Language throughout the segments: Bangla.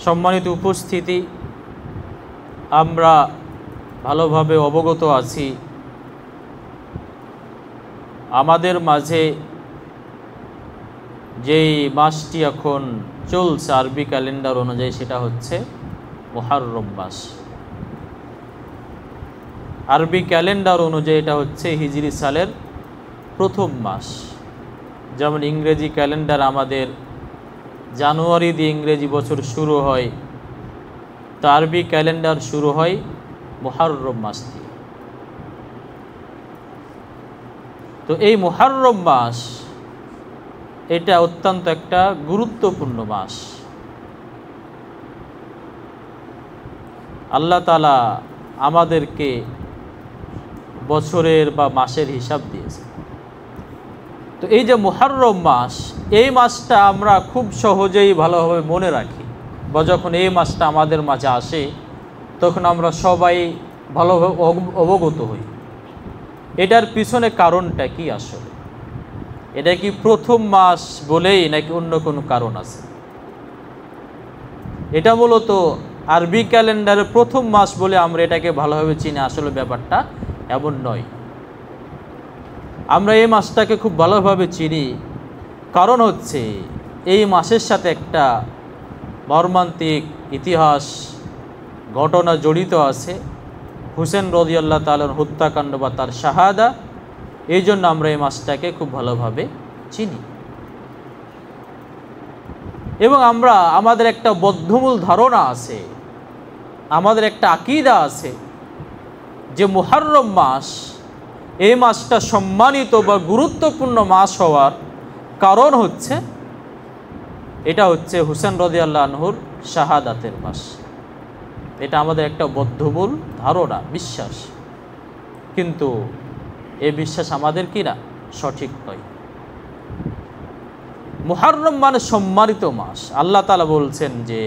সম্মানিত উপস্থিতি, আমরা ভালোভাবে অবগত আছি আমাদের মাঝে যেই মাসটি এখন চলছে আরবি ক্যালেন্ডার অনুযায়ী সেটা হচ্ছে মুহররম মাস। আরবি ক্যালেন্ডার অনুযায়ী এটা হচ্ছে হিজরি সালের প্রথম মাস। যেমন ইংরেজি ক্যালেন্ডার আমাদের জানুয়ারি দিয়ে ইংরেজি বছর শুরু হয়, তো আরবি ক্যালেন্ডার শুরু হয় মুহররম মাস দিয়ে। তো এই মুহররম মাস এটা অত্যন্ত একটা গুরুত্বপূর্ণ মাস। আল্লাহ তাআলা আমাদেরকে বছরের বা মাসের হিসাব দিয়েছে। তো এই যে মুহররম মাস, এই মাসটা আমরা খুব সহজেই ভালোভাবে মনে রাখি, বা যখন এই মাসটা আমাদের মাঝে আসে তখন আমরা সবাই ভালোভাবে অবগত হই। এটার পিছনে কারণটা কি? আসলে এটা কি প্রথম মাস বলেই নাকি অন্য কোনো কারণ আছে? এটা মূলত আরবি ক্যালেন্ডারের প্রথম মাস বলে আমরা এটাকে ভালোভাবে চিনি, আসলে ব্যাপারটা এমন নয়। আমরা এই মাসটাকে খুব ভালোভাবে চিনি, কারণ হচ্ছে এই মাসের সাথে একটা মর্মান্তিক ইতিহাস ঘটনা জড়িত আছে। হুসেন রাদিয়াল্লাহু তাআলার হত্যাকাণ্ড বা তার শাহাদা, এই জন্য আমরা এই মাসটাকে খুব ভালোভাবে চিনি। এবং আমাদের একটা বদ্ধমূল ধারণা আছে, আমাদের একটা আকীদা আছে যে মুহররম মাস, এই মাসটা সম্মানিত বা গুরুত্বপূর্ণ মাস হওয়ার কারণ হচ্ছে এটা হচ্ছে হুসেন রাদিয়াল্লাহু আনহুর শাহাদাতের মাস। এটা আমাদের একটা বদ্ধমূল ধারণা, বিশ্বাস, কিন্তু এই বিশ্বাস আমাদের কি না, সঠিক নয়। মুহররম মানে সম্মানিত মাস। আল্লাহ তাআলা বলছেন যে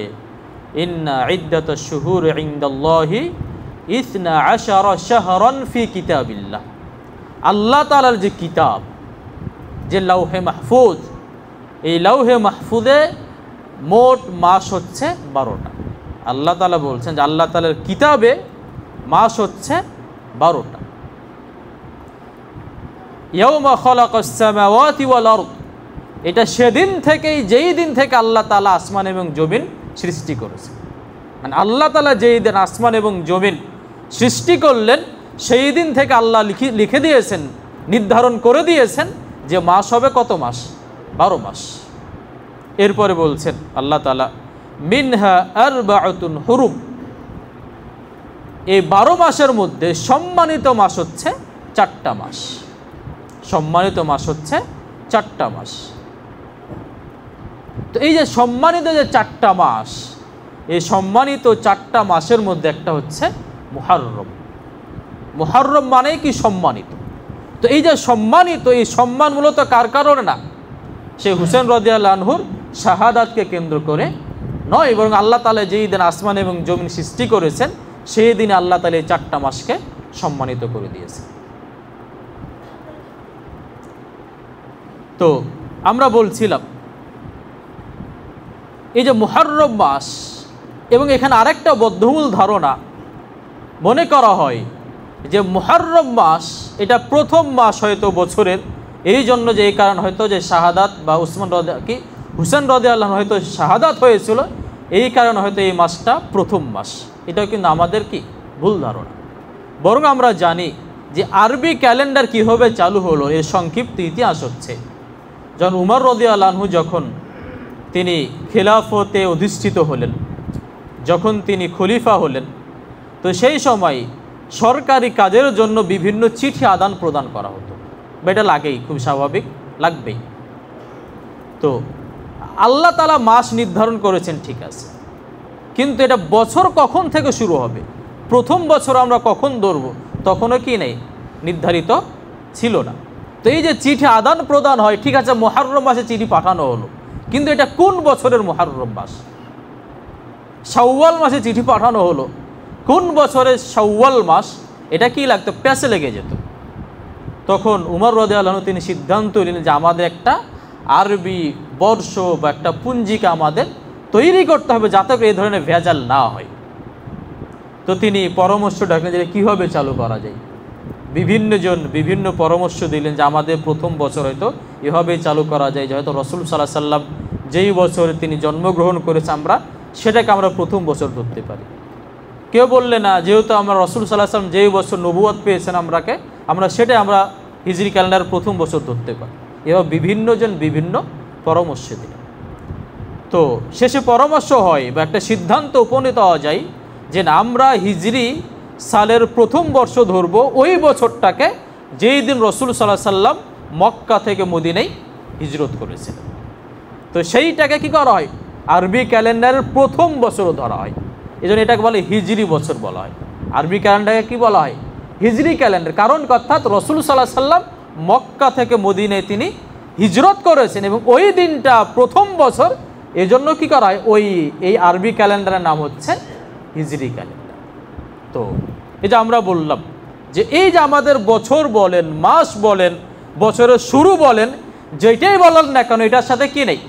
ইন্না ইদ্দাতাশ শুহুর ইনদাল্লাহি 12 শাহরান ফি কিতাবিল্লাহ। আল্লাহ তাআলার যে কিতাব, যে লাউহে মাহফুজ, এই লাউহে মাহফুজে মোট মাস হচ্ছে 12টা। আল্লাহ তাআলা বলছেন যে আল্লাহ তাআলার কিতাবে মাস হচ্ছে 12টা। ইয়াউমা খালাকাস সামাওয়াতি ওয়াল আরদ, এটা সেদিন থেকেই, যেই দিন থেকে আল্লাহ তাআলা আসমান এবং জমিন সৃষ্টি করেছে। মানে আল্লাহ তাআলা যেই দিন আসমান এবং জমিন সৃষ্টি করলেন, সেই দিন থেকে আল্লাহ লিখে দিয়েছেন, নির্ধারণ করে দিয়েছেন যে মাস হবে কত মাস? 12 মাস। এরপরে বলছেন আল্লাহ তাআলা মিনহা আরবাআতুন হুরুম, এই 12 মাসের মধ্যে সম্মানিত মাস হচ্ছে 4টা মাস। সম্মানিত মাস হচ্ছে 4টা মাস। তো এই যে সম্মানিত যে 4টা মাস, এই সম্মানিত 4টা মাসের মধ্যে একটা হচ্ছে মুহররম। মুহররম মানেই কি? সম্মানিত। তো এই যে সম্মানিত, এই সম্মান মূলত কার কারণে না? সে হুসেন রাদিয়াল্লাহু আনহুর শাহাদাতকে কেন্দ্র করে নয়, বরং আল্লাহ তাআলা যেই দিন আসমান এবং জমিন সৃষ্টি করেছেন, সেই দিনে আল্লাহ তাআলা এই 4টা মাসকে সম্মানিত করে দিয়েছেন। তো আমরা বলছিলাম এই যে মুহররম মাস, এবং এখানে আরেকটা বদ্ধমূল ধারণা মনে করা হয় যে মুহররম মাস এটা প্রথম মাস হয়তো বছরের, এই জন্য যে এই কারণ হয়তো যে শাহাদাত বা হুসেন রাদিয়াল্লাহু আনহু হয়তো শাহাদাত হয়েছিল, এই কারণে হয়তো এই মাসটা প্রথম মাস। এটাও কিন্তু আমাদের কি ভুল ধারণা। বরং আমরা জানি যে আরবি ক্যালেন্ডার কীভাবে চালু হলো, এর সংক্ষিপ্ত ইতিহাস হচ্ছে যখন উমর রাদিয়াল্লাহু আনহু যখন তিনি খিলাফতে অধিষ্ঠিত হলেন, যখন তিনি খলিফা হলেন, তো সেই সময় সরকারি কাজের জন্য বিভিন্ন চিঠি আদান প্রদান করা হতো। এটা লাগেই, খুব স্বাভাবিক, লাগবেই। তো আল্লাহ তাআলা মাস নির্ধারণ করেছেন, ঠিক আছে, কিন্তু এটা বছর কখন থেকে শুরু হবে, প্রথম বছর আমরা কখন ধরব, তখনও কি নেই, নির্ধারিত ছিল না। তো এই যে চিঠি আদান প্রদান হয়, ঠিক আছে, মুহররম মাসে চিঠি পাঠানো হলো, কিন্তু এটা কোন বছরের মুহররম মাস? শাওয়াল মাসে চিঠি পাঠানো হলো, কোন বছরের শাওয়াল মাস? এটা কি লাগতো, প্যাসে লেগে যেত। তখন উমর রাদিয়াল্লাহু আনহু তিনি সিদ্ধান্ত নিলেন যে আমাদের একটা আরবি বর্ষ বা একটা পুঞ্জিকা আমাদের তৈরি করতে হবে যাতে করে এই ধরনের ভেজাল না হয়। তো তিনি পরামর্শ ডাকলেন যে কীভাবে চালু করা যায়। বিভিন্নজন বিভিন্ন পরামর্শ দিলেন যে আমাদের প্রথম বছর হয়তো এভাবেই চালু করা যায়, যে হয়তো রসুল সাল্লাল্লাহু আলাইহি সাল্লাম যেই বছরে তিনি জন্মগ্রহণ করেছে আমরা সেটাকে আমরা প্রথম বছর ধরতে পারি। কেউ বললে না, যেহেতু আমরা রসুল সাল্লাল্লাহু আলাইহি সাল্লাম যেই বছর নবুয়ত পেয়েছেন আমরা সেটাই আমরা হিজরি ক্যালেন্ডার প্রথম বছর ধরতে পারি। এবার বিভিন্নজন বিভিন্ন পরামর্শ দিলেন। তো শেষে পরামর্শ হয় বা একটা সিদ্ধান্ত উপনীত হওয়া যায় যে না, আমরা হিজরি সালের প্রথম বর্ষ ধরব ওই বছরটাকে যেই দিন রসুল সাল্লাল্লাহু আলাইহি সাল্লাম মক্কা থেকে মদিনায় হিজরত করেছিলেন। তো সেইটাকে কি করা হয়, আরবি ক্যালেন্ডারের প্রথম বছরও ধরা হয়। এই জন্য এটাকে বলে হিজরি বছর বলা হয়। আরবি ক্যালেন্ডারকে কি বলা হয়, হিজরি ক্যালেন্ডার। কারণ অর্থাৎ রসুল সাল্লাল্লাহু আলাইহি সাল্লাম মক্কা থেকে মদিনায় তিনি হিজরত করেছেন এবং ওই দিনটা প্রথম বছর, এজন্য কি করা হয়, এই আরবি ক্যালেন্ডারের নাম হচ্ছে হিজরি ক্যালেন্ডার। তো এই যে আমরা বললাম যে এই যে আমাদের বছর বলেন, মাস বলেন, বছরের শুরু বলেন, যেটাই বলেন না কেন এটার সাথে কি নেই,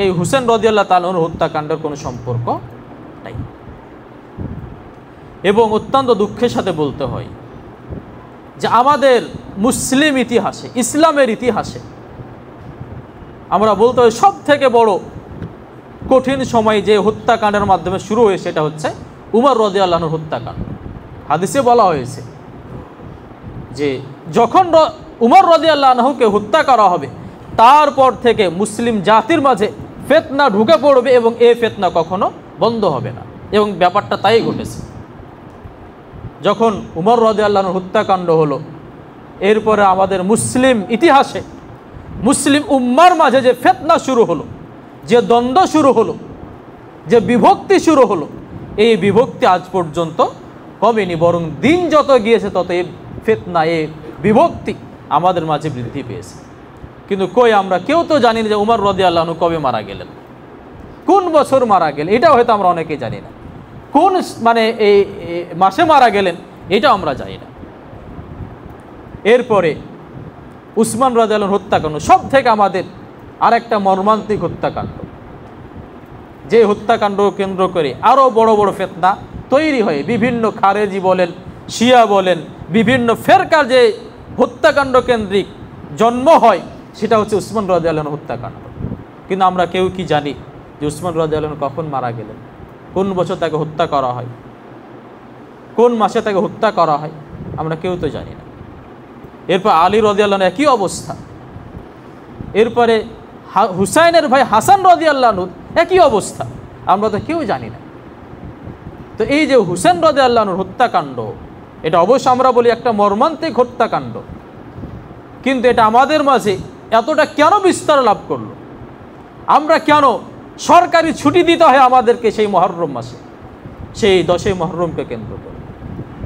এই হুসেন রাদিয়াল্লাহু তাআলা আনহু হত্যাকাণ্ডের কোনো সম্পর্ক নাই। এবং অত্যন্ত দুঃখের সাথে বলতে হয় যে আমাদের মুসলিম ইতিহাসে, ইসলামের ইতিহাসে আমরা বলতে হয় সব থেকে বড় কঠিন সময় যে হত্যাকাণ্ডের মাধ্যমে শুরু হয়েছে সেটা হচ্ছে উমর রাদিয়াল্লাহু আনহুর হত্যাকাণ্ড। হাদিসে বলা হয়েছে যে যখন উমর রাদিয়াল্লাহু আনহুকে হত্যা করা হবে তারপর থেকে মুসলিম জাতির মাঝে ফিতনা ঢুকে পড়বে এবং এই ফিতনা কখনো বন্ধ হবে না। এবং ব্যাপারটা তাই ঘটেছে। যখন উমর রাদিয়াল্লাহু আনহুর হত্যাকাণ্ড হলো, এরপরে আমাদের মুসলিম ইতিহাসে মুসলিম উম্মার মাঝে যে ফিতনা শুরু হলো, যে দ্বন্দ্ব শুরু হলো, যে বিভক্তি শুরু হলো, এই বিভক্তি আজ পর্যন্ত কমেনি, বরং দিন যত গিয়েছে তত এই ফিতনা, এই বিভক্তি আমাদের মাঝে বৃদ্ধি পেয়েছে। কিন্তু কই আমরা কেউ তো জানি না যে উমর রাদিয়াল্লাহু আনহু কবে মারা গেলেন, কোন বছর মারা গেলেন, এটা হয়তো আমরা অনেকেই জানি না। কোন এই মাসে মারা গেলেন এটাও আমরা জানি না। এরপরে উসমান রাদিয়াল্লাহু আনহু হত্যাকাণ্ড সব থেকে আমাদের আরেকটা মর্মান্তিক হত্যাকাণ্ড, যে হত্যাকাণ্ড কেন্দ্র করে আরও বড় বড় ফিতনা তৈরি হয়। বিভিন্ন খারেজি বলেন, শিয়া বলেন, বিভিন্ন ফেরকার যে হত্যাকাণ্ড কেন্দ্রিক জন্ম হয় সেটা হচ্ছে উসমান রাদিয়াল্লাহু আনহু হত্যাকাণ্ড। কিন্তু আমরা কেউ কি জানি যে উসমান রাদিয়াল্লাহু আনহু কখন মারা গেলেন, কোন বছর তাকে হত্যা করা হয়, কোন মাসে তাকে হত্যা করা হয়, আমরা কেউ তো জানি না। এরপর আলী রাদিয়াল্লাহু আনহু একই অবস্থা। এরপরে হুসাইনের ভাই হাসান রাদিয়াল্লাহু আনহু একই অবস্থা, আমরা তো কেউ জানি না। তো এই যে হুসেন রাদিয়াল্লাহু আনহুর হত্যাকাণ্ড, এটা অবশ্য আমরা বলি একটা মর্মান্তিক হত্যাকাণ্ড, কিন্তু এটা আমাদের মাঝে এতটা কেন বিস্তার লাভ করলো? আমরা কেন সরকারি ছুটি দিতে হয় আমাদেরকে সেই মুহররম মাসে, সেই 10ই মুহররমকে কেন্দ্র করে?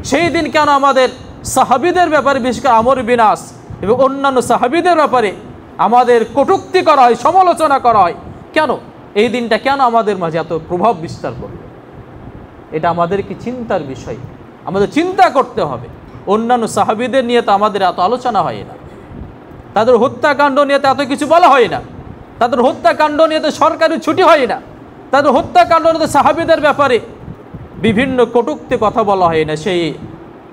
সেই দিন কেন আমাদের সাহাবীদের ব্যাপারে, বিশেষ করে আমর বিন আস এবং অন্যান্য সাহাবীদের ব্যাপারে আমাদের কটূক্তি করা হয়, সমালোচনা করা হয়? কেন এই দিনটা কেন আমাদের মাঝে এত প্রভাব বিস্তার করল? এটা আমাদের কি চিন্তার বিষয়, আমাদের চিন্তা করতে হবে। অন্যান্য সাহাবীদের নিয়ে তো আমাদের এত আলোচনা হয় না, তাদের হত্যাকাণ্ড নিয়ে তো এত কিছু বলা হয় না, তাদের হত্যাকাণ্ড নিয়ে তো সরকারি ছুটি হয় না, তাদের হত্যাকাণ্ড নিয়ে তো সাহাবীদের ব্যাপারে বিভিন্ন কটূক্তি কথা বলা হয় না। সেই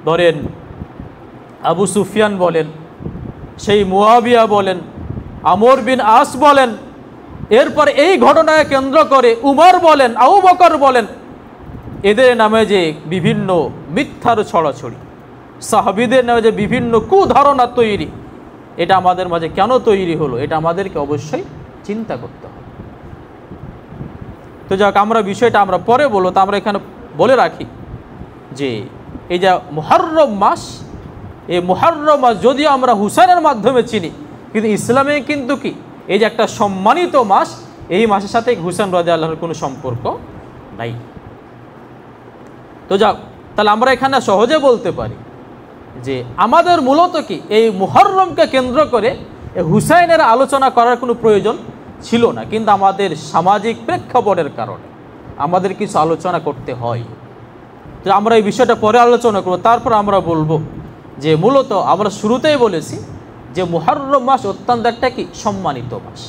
ধরেন আবু সুফিয়ান বলেন, সেই মুয়াবিয়া বলেন, আমর বিন আস বলেন, এরপর এই ঘটনাকে কেন্দ্র করে উমর বলেন, আবু বকর বলেন, এদের নামে যে বিভিন্ন মিথ্যার ছড়াছড়ি, সাহাবীদের নামে যে বিভিন্ন কুধারণা তৈরি, এটা আমাদের মাঝে কেন তৈরি হলো? এটা আমাদেরকে অবশ্যই চিন্তা করতে হবে। তো যাক, আমরা বিষয়টা আমরা পরে বলবো। তা আমরা এখানে বলে রাখি যে এই যে মুহররম মাস, এই মুহররম মাস যদিও আমরা হুসাইনের মাধ্যমে চিনি, কিন্তু ইসলামে কিন্তু কি এই যে একটা সম্মানিত মাস, এই মাসের সাথে হুসাইন রাদিয়াল্লাহু আনহুর কোনো সম্পর্ক নাই। তো যাক, তাহলে আমরা এখানে সহজে বলতে পারি যে আমাদের মূলত কি এই মুহররমকে কেন্দ্র করে হুসাইনের আলোচনা করার কোনো প্রয়োজন ছিল না, কিন্তু আমাদের সামাজিক প্রেক্ষাপটের কারণে আমাদের কিছু আলোচনা করতে হয়। তো আমরা এই বিষয়টা পরে আলোচনা করব। তারপর আমরা বলবো যে মূলত আমরা শুরুতেই বলেছি যে মুহররম মাস অত্যন্ত একটা কি সম্মানিত মাস।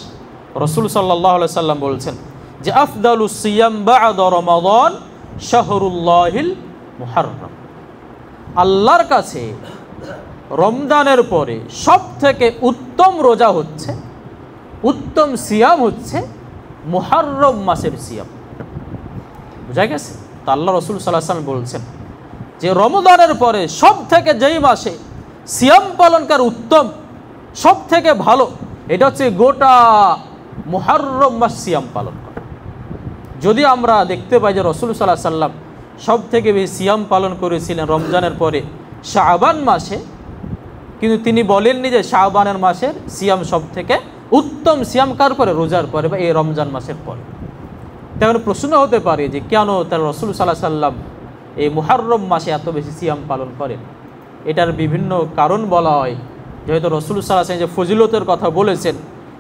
রাসূল সাল্লাল্লাহু আলাইহি সাল্লাম বলছেন যে আফদালুস সিয়াম বা'দা রমাদান শাহরুল্লাহিল মুহাররম, আল্লাহর কাছে রমজানের পরে সব থেকে উত্তম রোজা হচ্ছে, উত্তম সিয়াম হচ্ছে মুহাররম মাসের সিয়াম। বুঝা গেছে? তা আল্লাহ রাসূল সাল্লাল্লাহু আলাইহি ওয়াসাল্লাম বলছেন যে রমজানের পরে সব থেকে যেই মাসে সিয়াম পালনকার উত্তম, সব থেকে ভালো, এটা হচ্ছে গোটা মুহাররম মাস সিয়াম পালন করা। যদি আমরা দেখতে পাই যে রাসূল সাল্লাল্লাহু আলাইহি ওয়াসাল্লাম সব থেকে বেশি সিয়াম পালন করেছিলেন রমজানের পরে শাবান মাসে, কিন্তু তিনি বলেননি যে শাবানের মাসের সিয়াম সব থেকে উত্তম সিয়াম কার পরে? রোজার পরে বা এই রমজান মাসের পরে। তেমন প্রশ্ন হতে পারে যে কেন তার রাসূল সাল্লাল্লাহু আলাইহি ওয়াসাল্লাম এই মুহাররম মাসে এত বেশি সিয়াম পালন করেন? এটার বিভিন্ন কারণ বলা হয়। যেহেতু রাসূল সাল্লাল্লাহু আলাইহি ওয়াসাল্লাম যে ফজিলতের কথা বলেছেন,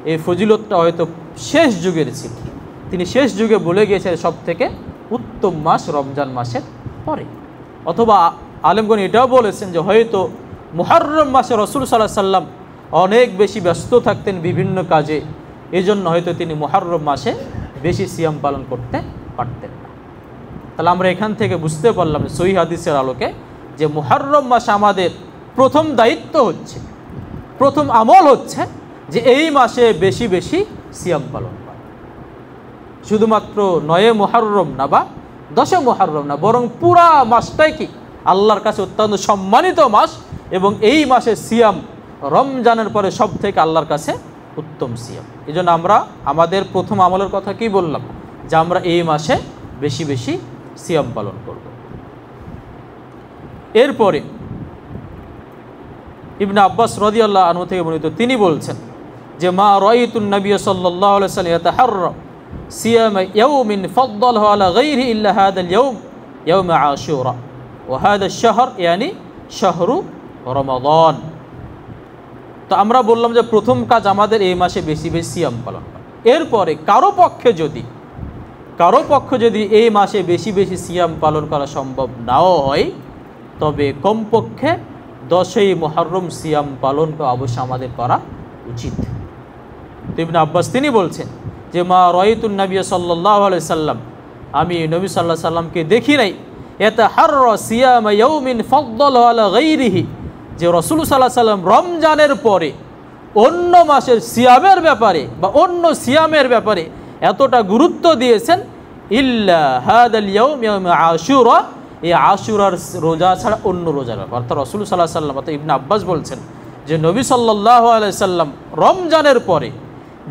এই ফজিলতটা হয়তো শেষ যুগের ছিল। তিনি শেষ যুগে বলে গিয়েছেন সব থেকে উত্তম মাস রমজান মাসের পরে। অথবা আলেমগণ এটাও বলেছেন যে হয়তো মুহাররম মাসে রাসূল সাল্লাল্লাহু আলাইহি ওয়াসাল্লাম অনেক বেশি ব্যস্ত থাকতেন বিভিন্ন কাজে, এজন্য হয়তো তিনি মুহাররম মাসে বেশি সিয়াম পালন করতে পারতেন না। তাহলে আমরা এখান থেকে বুঝতে পারলাম সহিহ হাদিসের আলোকে যে মুহাররম মাসে আমাদের প্রথম দায়িত্ব হচ্ছে, প্রথম আমল হচ্ছে যে এই মাসে বেশি বেশি সিয়াম পালন করা। শুধুমাত্র 9 মুহাররম না বা 10 মুহাররম না, বরং পুরা মাসটাই কি আল্লাহর কাছে অত্যন্ত সম্মানিত মাস, এবং এই মাসে সিয়াম রমজানের পরে সব থেকে আল্লাহর কাছে উত্তম সিয়াম। এই জন্য আমরা আমাদের প্রথম আমলের কথা কি বললাম, যে আমরা এই মাসে বেশি বেশি সিয়াম পালন করব। এরপরে ইবনে আব্বাস রাদিয়াল্লাহু আনহু থেকে বর্ণিত, তিনি বলছেন যে মা রাআইতুন নবী সাল্লাল্লাহু আলাইহি ওয়াসাল্লাম ইয়াতাহাররা সিয়াম ইয়াউমিন ফাদ্দালহু আলা গায়রিহি ইল্লা হাদাল ইয়াউম ইয়াউম আশুরা ওয়া হাদা আশ-শাহর ইয়ানি শাহরু রমাদান। তো আমরা বললাম যে প্রথম কাজ আমাদের এই মাসে বেশি বেশি সিয়াম পালন করা। এরপরে কারো পক্ষে যদি এই মাসে বেশি বেশি সিয়াম পালন করা সম্ভব নাও হয়, তবে কমপক্ষে 10 মুহাররম সিয়াম পালন অবশ্যই আমাদের করা উচিত। ইবনে আব্বাস তিনি বলছেন যে মা রাআইতুন নবী সাল্লাল্লাহু আলাইহি সাল্লাম, আমি নবী সাল্লাল্লাহু আলাইহি সাল্লামকে দেখি নাই ইয়াতাহাররা সিয়াম ইয়াউমিন ফাদ্দালহু আলা গায়রিহি, যে রাসূল সাল্লাল্লাহু আলাইহি সাল্লাম রমজানের পরে অন্য মাসের সিয়ামের ব্যাপারে বা অন্য সিয়ামের ব্যাপারে এতটা গুরুত্ব দিয়েছেন, ইল্লা হাদাল ইয়াউম ইয়াউম আশুরা, এই আশুরার রোজা ছাড়া অন্য রোজার ব্যাপার। অর্থাৎ রাসূল সাল্লাল্লাহু আলাইহি সাল্লাম অর্থাৎ ইবনে আব্বাস বলছেন যে নবী সাল্লাল্লাহু আলাইহি সাল্লাম রমজানের পরে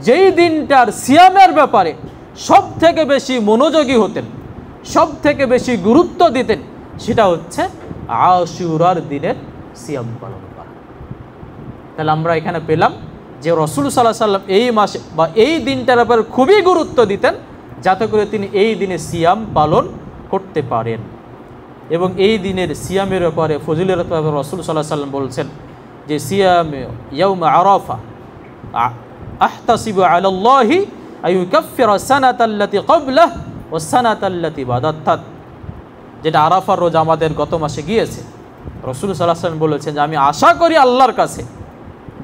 যেই দিনটার সিয়ামের ব্যাপারে সব থেকে বেশি মনোযোগী হতেন, সব থেকে বেশি গুরুত্ব দিতেন, সেটা হচ্ছে আশুরার দিনের সিয়াম পালন করা। তাহলে আমরা এখানে পেলাম যে রাসূল সাল্লাল্লাহু আলাইহি সাল্লাম এই মাসে বা এই দিনটার ব্যাপারে খুবই গুরুত্ব দিতেন, যাতে করে তিনি এই দিনে সিয়াম পালন করতে পারেন। এবং এই দিনের সিয়ামের ব্যাপারে ফজিলতের ব্যাপারে রাসূল সাল্লাল্লাহু আলাইহি সাল্লাম বলছেন যে সিয়াম ইয়াউম আরাফা আহতাসিবু আলাল্লাহি আইয়ুকাফিরা সানাতাল্লাতী ক্বাবলাহু ওয়াস সানাতাল্লাতী বাদাত, যেটা আরাফার রোজা আমাদের গত মাসে গিয়েছে। রাসূল সাল্লাল্লাহু আলাইহি সাল্লাম বলেছেন যে আমি আশা করি আল্লাহর কাছে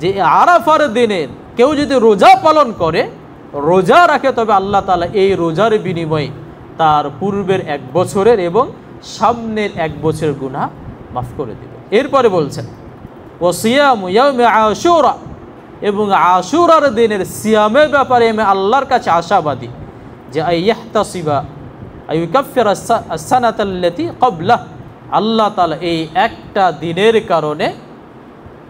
যে আরাফার দিনের কেউ যদি রোজা পালন করে, রোজা রাখে, তবে আল্লাহ তাআলা এই রোজার বিনিময়ে তার পূর্বের 1 বছরের এবং সামনের 1 বছরের গুনাহ মাফ করে দেবে। এরপরে বলছেন ওয়া সিয়ামু ইয়াউমি আশুরা, এবং আশুরার দিনের সিয়ামের ব্যাপারে আমি আল্লাহর কাছে আশাবাদী যে আইয়াহতাসিবা আইয়ুকাফিরা আস-সানাতাল্লাতী ক্বাবলাহু, আল্লাহ তাআলা এই একটা দিনের কারণে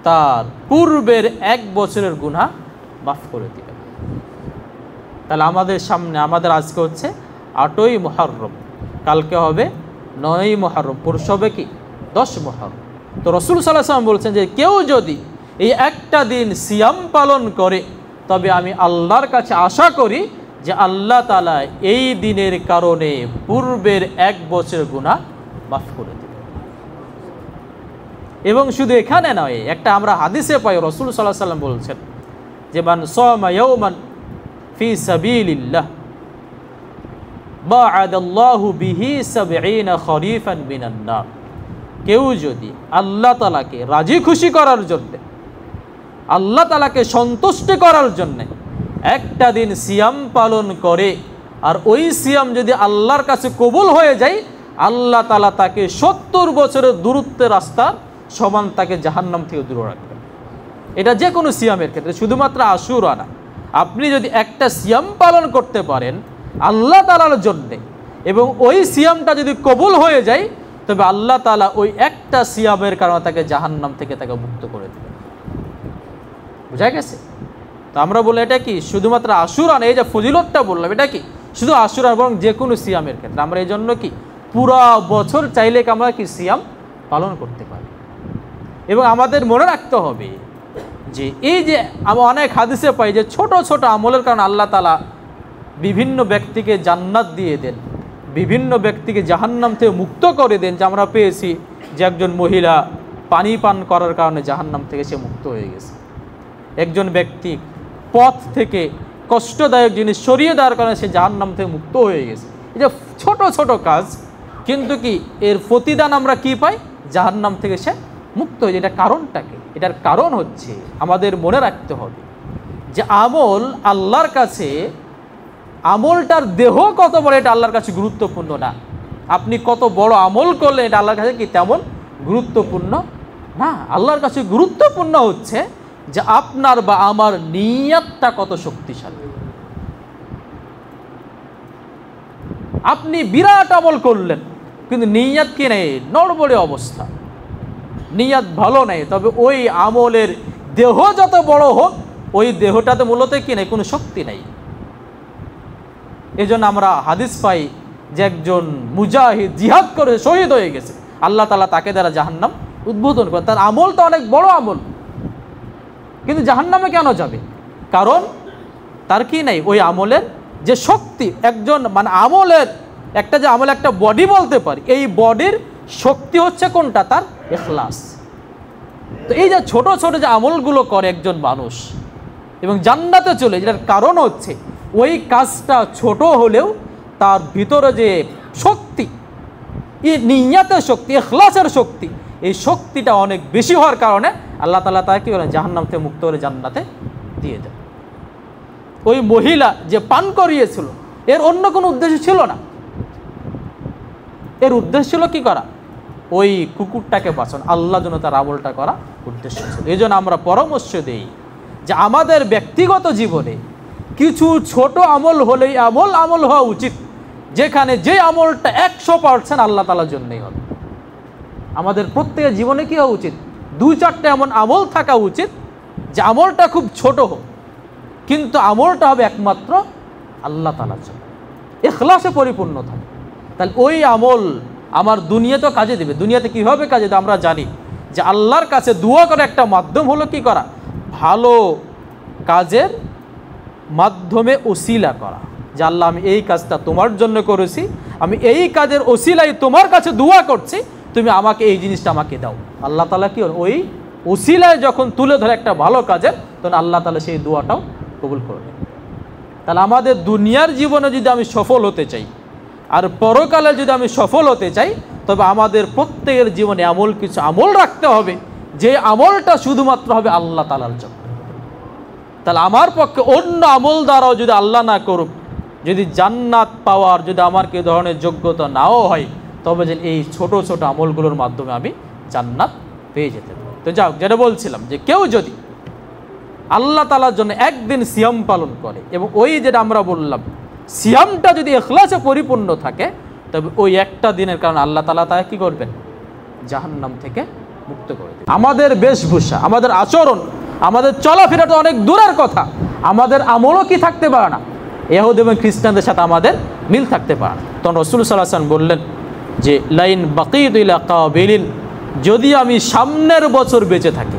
তার পূর্বের 1 বছরের গুনাহ মাফ করে দিবেন। তাহলে আমাদের সামনে আমাদের আজকে হচ্ছে 8ই মুহররম, কালকে হবে 9ই মুহররম, পরশু হবে কি 10 মুহররম। তো রাসূল সাল্লাল্লাহু আলাইহি ওয়াসাল্লাম বলছেন যে কেউ যদি এই একটা দিন সিয়াম পালন করে, তবে আমি আল্লাহর কাছে আশা করি যে আল্লাহ তাআলা এই দিনের কারণে পূর্বের 1 বছরের গুনাহ মাফ করে দেবেন। এবং শুধু এখানে নয়, একটা আমরা হাদিসে পাই রাসূল সাল্লাল্লাহু আলাইহি ওয়াসাল্লাম বলছেন যে মান সামা ইয়াওমান ফি সাবিলিল্লাহ বা'আদাল্লাহু বিহি 70 খরিফান মিনান নার, কেউ যদি আল্লাহ তাআলাকে রাজি খুশি করার জন্য, আল্লাহ তাআলাকে সন্তুষ্ট করার জন্য একটা দিন সিয়াম পালন করে, আর ওই সিয়াম যদি আল্লাহর কাছে কবুল হয়ে যায়, আল্লাহ তাআলা তাকে 70 বছরের দূরত্বের রাস্তা সমান তাকে জাহান্নাম থেকে দূরে রাখবেন। এটা যে কোনো সিয়ামের ক্ষেত্রে, শুধুমাত্র আশুরা না। আপনি যদি একটা সিয়াম পালন করতে পারেন আল্লাহ তাআলার জন্যে, এবং ওই সিয়ামটা যদি কবুল হয়ে যায়, তবে আল্লাহ তাআলা ওই একটা সিয়ামের কারণে তাকে জাহান্নাম থেকে তাকে মুক্ত করে দেবেন। বুঝা গেছে? তো আমরা বলি এটা কি শুধুমাত্র আশুরা না, এই যে ফজিলতটা বললাম এটা কি শুধু আশুরা, বরং যে কোনো সিয়ামের ক্ষেত্রে আমরা এই জন্য কি পুরা বছর চাইলে আমরা কি সিয়াম পালন করতে পারি। এবং আমাদের মনে রাখতে হবে যে এই যে আমরা অনেক হাদিসে পাই যে ছোট ছোট আমলের কারণে আল্লাহ তাআলা বিভিন্ন ব্যক্তিকে জান্নাত দিয়ে দেন, বিভিন্ন ব্যক্তিকে জাহান্নাম থেকে মুক্ত করে দেন। যে আমরা পেয়েছি যে একজন মহিলা পানি পান করার কারণে জাহান্নাম থেকে সে মুক্ত হয়ে গেছে। একজন ব্যক্তি পথ থেকে কষ্টদায়ক জিনিস সরিয়ে দেওয়ার কারণে সে জাহান্নাম থেকে মুক্ত হয়ে গেছে। এই যে ছোট ছোট কাজ, কিন্তু কি এর প্রতিদান আমরা কি পাই? জাহান্নাম থেকে সে মুক্ত হয়ে যায়। এটা কারণটা কি? এটার কারণ হচ্ছে আমাদের মনে রাখতে হবে যে আমল আল্লাহর কাছে, আমলটার দেহ কত বড় এটা আল্লাহর কাছে গুরুত্বপূর্ণ না। আপনি কত বড় আমল করলেন এটা আল্লাহর কাছে কি তেমন গুরুত্বপূর্ণ না। আল্লাহর কাছে গুরুত্বপূর্ণ হচ্ছে যে আপনার বা আমার নিয়তটা কত শক্তিশালী। আপনি বিরাট আমল করলেন কিন্তু নিয়ত কি নেই, নড়বড়ে অবস্থা, নিয়ত ভালো নেই, তবে ওই আমলের দেহ যত বড় হোক ওই দেহটাতে মূলত কি নেই, কোনো শক্তি নেই। এই জন্য আমরা হাদিস পাই যে একজন মুজাহিদ জিহাদ করে শহীদ হয়ে গেছে, আল্লাহ তাআলা তাকে দ্বারা জাহান্নাম উদ্বোধন করে। তার আমল তো অনেক বড় আমল, কিন্তু জাহান্নামে কেন যাবে? কারণ তার কি নেই ওই আমলের যে শক্তি। একজন মানে আমলের একটা যে আমল একটা বডি বলতে পারি, এই বডির শক্তি হচ্ছে কোনটা? তার ইখলাস। তো এই যে ছোট ছোট যে আমলগুলো করে একজন মানুষ এবং জান্নাতে চলে, যেটার কারণ হচ্ছে ওই কাজটা ছোট হলেও তার ভিতরে যে শক্তি, এই নিয়তের শক্তি, ইখলাসের শক্তি, এই শক্তিটা অনেক বেশি হওয়ার কারণে আল্লাহ তাআলা তাকে কি বলেন জাহান্নাম থেকে মুক্ত করে জান্নাতে দিয়ে দেন। ওই মহিলা যে পান করিয়েছিল এর অন্য কোনো উদ্দেশ্য ছিল না, এর উদ্দেশ্য ছিল কি করা? ওই কুকুরটাকে বাঁচানো, আল্লাহর জন্য তার আমলটা করা উদ্দেশ্য ছিল। এই জন্য আমরা পরামর্শ দেই যে আমাদের ব্যক্তিগত জীবনে কিছু ছোট আমল হলেই আমল হওয়া উচিত, যেখানে যে আমলটা 100% আল্লাহ তাআলার জন্যই হবে। আমাদের প্রত্যেকের জীবনে কি হওয়া উচিত? 2-4টা এমন আমল থাকা উচিত যে আমলটা খুব ছোট হোক, কিন্তু আমলটা হবে একমাত্র আল্লাহ তাআলার জন্য, ইখলাসে পরিপূর্ণ থাকে। তাহলে ওই আমল আমার দুনিয়াতেও কাজে দেবে। দুনিয়াতে কীভাবে কাজে দেবে? আমরা জানি যে আল্লাহর কাছে দোয়া করা একটা মাধ্যম হলো কি করা? ভালো কাজের মাধ্যমে ওসিলা করা, যে আল্লাহ আমি এই কাজটা তোমার জন্য করেছি, আমি এই কাজের ওসিলাই তোমার কাছে দোয়া করছি, তুমি আমাকে এই জিনিসটা আমাকে দাও। আল্লাহ তাআলা কি ওই ওসিলায় যখন তুলে ধরে একটা ভালো কাজের, তখন আল্লাহ তাআলা সেই দোয়াটাও কবুল করবে। তাহলে আমাদের দুনিয়ার জীবনে যদি আমি সফল হতে চাই আর পরকালে যদি আমি সফল হতে চাই, তবে আমাদের প্রত্যেকের জীবনে এমন কিছু আমল রাখতে হবে যে আমলটা শুধুমাত্র হবে আল্লাহ তাআলার জন্য। তাহলে আমার পক্ষে অন্য আমল দ্বারাও যদি আল্লাহ না করুক, যদি জান্নাত পাওয়ার যদি আমার কি ধরনের যোগ্যতা নাও হয়, তবে যে এই ছোট ছোট আমলগুলোর মাধ্যমে আমি জান্নাত পেয়ে যেতে পারি। তো যাও, যেটা বলছিলাম যে কেউ যদি আল্লাহ তাআলার জন্য একদিন সিয়াম পালন করে, এবং ওই যেটা আমরা বললাম সিয়ামটা যদি ইখলাসে পরিপূর্ণ থাকে, তবে ওই একটা দিনের কারণে আল্লাহ তাআলা তাকে কী করবেন? জাহান্নাম থেকে মুক্ত করে দেবেন। আমাদের বেশভূষা, আমাদের আচরণ, আমাদের চলাফেরাটা অনেক দূরের কথা, আমাদের আমলও কি থাকতে পারে না? ইহুদি এবং খ্রিস্টানদের সাথে আমাদের মিল থাকতে পারে না। তখন রাসূল সাল্লাল্লাহু আলাইহি ওয়াসাল্লাম বললেন যে লাইন বাকিতু ইলা কাবিলিন, যদি আমি সামনের বছর বেঁচে থাকি,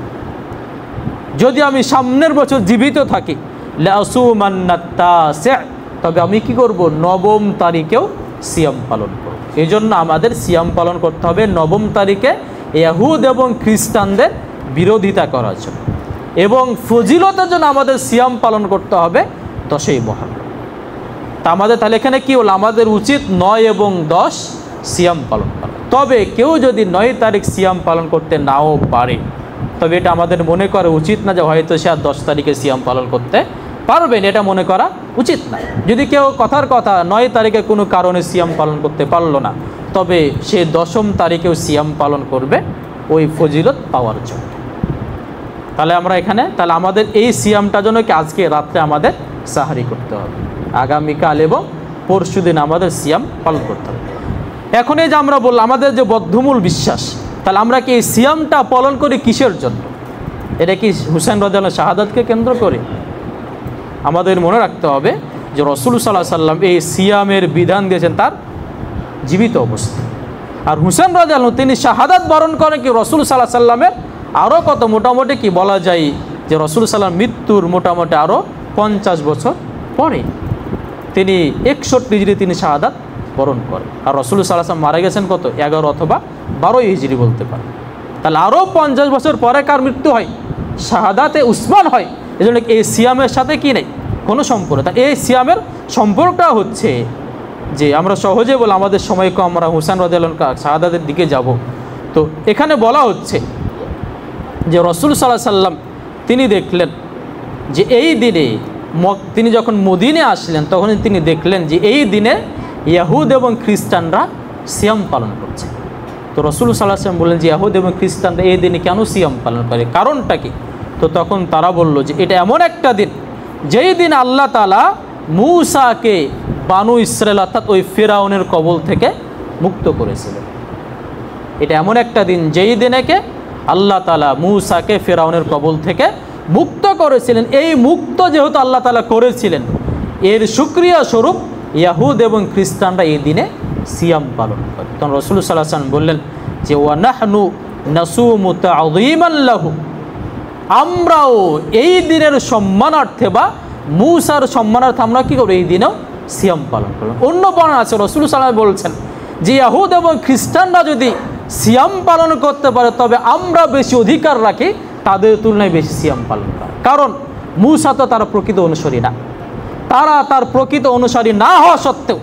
যদি আমি সামনের বছর জীবিত থাকি, লাসুমান্নাত তাসি', তবে আমি কি করব? 9 তারিখেও সিয়াম পালন করব। এই জন্য আমাদের সিয়াম পালন করতে হবে 9 তারিখে, ইহুদ এবং খ্রিস্টানদের বিরোধিতা করার জন্য, এবং ফজিলতের জন্য আমাদের সিয়াম পালন করতে হবে 10ই মুহররম। তা আমাদের তাহলে এখানে কি হলো? আমাদের উচিত 9 এবং 10 সিয়াম পালন করা। তবে কেউ যদি 9 তারিখ সিয়াম পালন করতে নাও পারে, তবে এটা আমাদের মনে করা উচিত না যে হয়তো সে আর 10 তারিখে সিয়াম পালন করতে পারবেন, এটা মনে করা উচিত না। যদি কেউ কথার কথা 9 তারিখে কোনো কারণে সিয়াম পালন করতে পারলো না, তবে সে 10ম তারিখেও সিয়াম পালন করবে ওই ফজিলত পাওয়ার জন্য। তাহলে আমরা এখানে তাহলে আমাদের এই সিয়ামটা জন্য কি আজকে রাত্রে আমাদের সাহারি করতে হবে, আগামীকাল এবং পরশু দিন আমাদের সিয়াম পালন করতে হবে। এখন এই যে আমরা বললাম আমাদের যে বদ্ধমূল বিশ্বাস, তাহলে আমরা কি এই সিয়ামটা পালন করি কিসের জন্য? এটা কি হুসেন রাদিয়াল্লাহু শাহাদাতকে কেন্দ্র করে? আমাদের মনে রাখতে হবে যে রাসূল সাল্লাল্লাহু আলাইহি সাল্লাম এই সিয়ামের বিধান দিয়েছেন তার জীবিত অবস্থা। আর হুসেন রাদিয়াল্লাহু তিনি শাহাদাত বরণ করেন কি রাসূল সাল্লাল্লাহু আলাইহি সাল্লামের আরও কত মোটামুটি কি বলা যায় যে রাসূল সাল্লাম মৃত্যুর মোটামুটি আরও 50 বছর পরে তিনি 61 হিজরি তিনি শাহাদাত বরণ করেন। আর রাসূল সাল্লাল্লাহু আলাইহি ওয়াসাল্লাম মারা গেছেন কত 11 অথবা 12 হিজরি বলতে পারেন। তাহলে আরও 50 বছর পরে কার মৃত্যু হয়? শাহাদাতে উসমান হয়। এই জন্য এই সিয়ামের সাথে কি নেই কোনো সম্পর্ক। তা এই সিয়ামের সম্পর্কটা হচ্ছে যে আমরা সহজে বলে আমাদের সময় কম, আমরা হুসেন রাদিয়াল্লাহু আনহু শাহাদাতের দিকে যাব। তো এখানে বলা হচ্ছে যে রাসূল সাল্লাল্লাহু আলাইহি সাল্লাম তিনি দেখলেন যে এই দিনে তিনি যখন মদিনে আসলেন তখন তিনি দেখলেন যে এই দিনে ইহুদ এবং খ্রিস্টানরা সিয়াম পালন করছে। তো রাসূল সাল্লাল্লাহু আলাইহি ওয়াসাল্লাম বললেন যে ইহুদ এবং খ্রিস্টানরা এই দিনে কেন সিয়াম পালন করে, কারণটা কি? তো তখন তারা বলল যে এটা এমন একটা দিন যেই দিন আল্লাহ তাআলা মূসাকে বানু ইসরাইল অর্থাৎ ওই ফিরআউনের কবল থেকে মুক্ত করেছিলেন। এটা এমন একটা দিন যেই দিনেকে আল্লাহ তাআলা মূসাকে ফিরআউনের কবল থেকে মুক্ত করেছিলেন। এই মুক্ত যেহেতু আল্লাহ তাআলা করেছিলেন, এর শুকরিয়া স্বরূপ ইহুদ এবং খ্রিস্টানরা এই দিনে সিয়াম পালন করে। তখন রাসূল সাল্লাল্লাহু আলাইহি ওয়াসাল্লাম বললেন যে ওয়া নাহনু নাসুমু তা'যীমান লাহু, আমরাও এই দিনের সম্মানার্থে বা মূসার সম্মানার্থে আমরা কী করব? এই দিনেও সিয়াম পালন করব। অন্য বর্ণনা আছে রাসূল সাল্লাল্লাহু আলাইহি ওয়াসাল্লাম বলছেন যে ইহুদ এবং খ্রিস্টানরা যদি সিয়াম পালন করতে পারে তবে আমরা বেশি অধিকার রাখি তাদের তুলনায় বেশি সিয়াম পালন করা। কারণ মূসা তো তার প্রকৃত অনুসারী না, তারা তার প্রকৃত অনুসারী না হওয়া সত্ত্বেও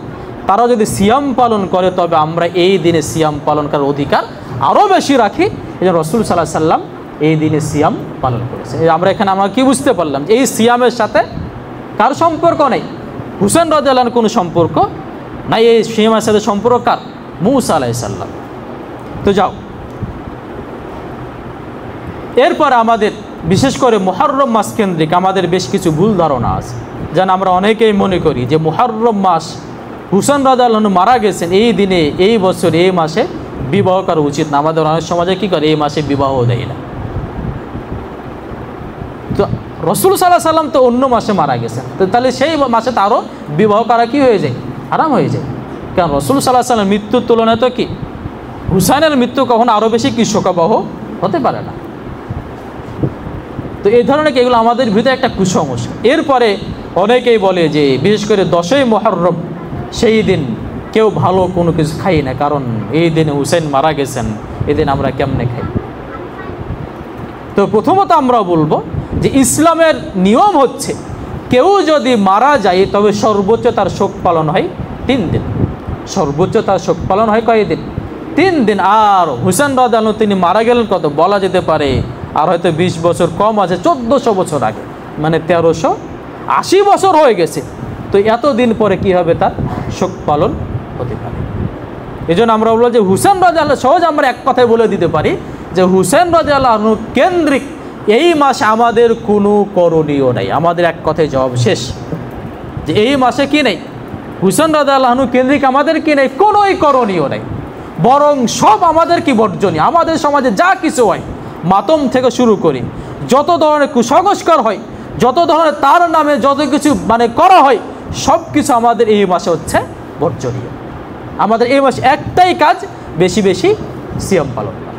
তারা যদি সিয়াম পালন করে তবে আমরা এই দিনে সিয়াম পালন করার অধিকার আরও বেশি রাখি। এই জন্য রাসূল সাল্লাল্লাহু আলাইহি সাল্লাম এই দিনে সিয়াম পালন করেছে। আমরা এখানে আমরা কি বুঝতে পারলাম? এই সিয়ামের সাথে কার সম্পর্ক নেই? হুসেন রাদিয়াল্লাহু আনহু কোনো সম্পর্ক নাই, এই সিয়ামের সাথে সম্পর্ক কার? মূসা আলাইহিস সালাম। তো যাও, এরপর আমাদের বিশেষ করে মুহররম মাস কেন্দ্রিক আমাদের বেশ কিছু ভুল ধারণা আছে। যেন আমরা অনেকেই মনে করি যে মুহররম মাস হুসেন রাদিয়াল্লাহু আনহু মারা গেছেন এই দিনে, এই বছর, এই মাসে বিবাহ করা উচিত না। আমাদের অনেক সমাজে কী করে এই মাসে বিবাহ দেয় না। তো রাসূল সাল্লাল্লাহু আলাইহি সাল্লাম তো অন্য মাসে মারা গেছেন, তো তাহলে সেই মাসে তো আরও বিবাহ করা কি হয়ে যায়? হারাম হয়ে যায়। কারণ রাসূল সাল্লাল্লাহু আলাইহি সাল্লামের মৃত্যুর তুলনায় তো কি হুসাইনের মৃত্যু কখনো আরও বেশি কি শোকাবহ হতে পারে না। তো এই ধরনের এগুলো আমাদের ভিতরে একটা কুসংস্কার। এরপরে অনেকেই বলে যে বিশেষ করে 10ই মুহররম সেই দিন কেউ ভালো কোনো কিছু খাই না, কারণ এই দিনে হুসেন মারা গেছেন, এই দিন আমরা কেমনে খাই? তো প্রথমত আমরা বলবো যে ইসলামের নিয়ম হচ্ছে কেউ যদি মারা যায় তবে সর্বোচ্চ তার শোক পালন হয় 3 দিন। সর্বোচ্চ তার শোক পালন হয় কয়দিন? 3 দিন। আর হুসেন রাদিয়াল্লাহু আনহু তিনি মারা গেলেন কত বলা যেতে পারে আর হয়তো 20 বছর কম আছে, 1400 বছর আগে, মানে 1380 বছর হয়ে গেছে। তো এতদিন পরে কি হবে তার শোক পালন হতে পারে? এই জন্য আমরা বলবো যে হুসেন রাদিয়াল্লাহু সহজ আমরা এক কথায় বলে দিতে পারি যে হুসেন রাদিয়াল্লাহু আনহু কেন্দ্রিক এই মাসে আমাদের কোনো করণীয় নাই। আমাদের এক কথায় জবাব শেষ যে এই মাসে কি নেই? হুসেন রাদিয়াল্লাহু আনহু কেন্দ্রিক আমাদের কি নেই? কোনোই করণীয় নেই, বরং সব আমাদের কি বর্জনীয়। আমাদের সমাজে যা কিছু হয়, মাতম থেকে শুরু করি, যত ধরনের কুসংস্কার হয়, যত ধরনের তার নামে যত কিছু মানে করা হয়, সব কিছু আমাদের এই মাসে হচ্ছে বর্জনীয়। আমাদের এই মাসে একটাই কাজ, বেশি বেশি সিয়াম পালন করা।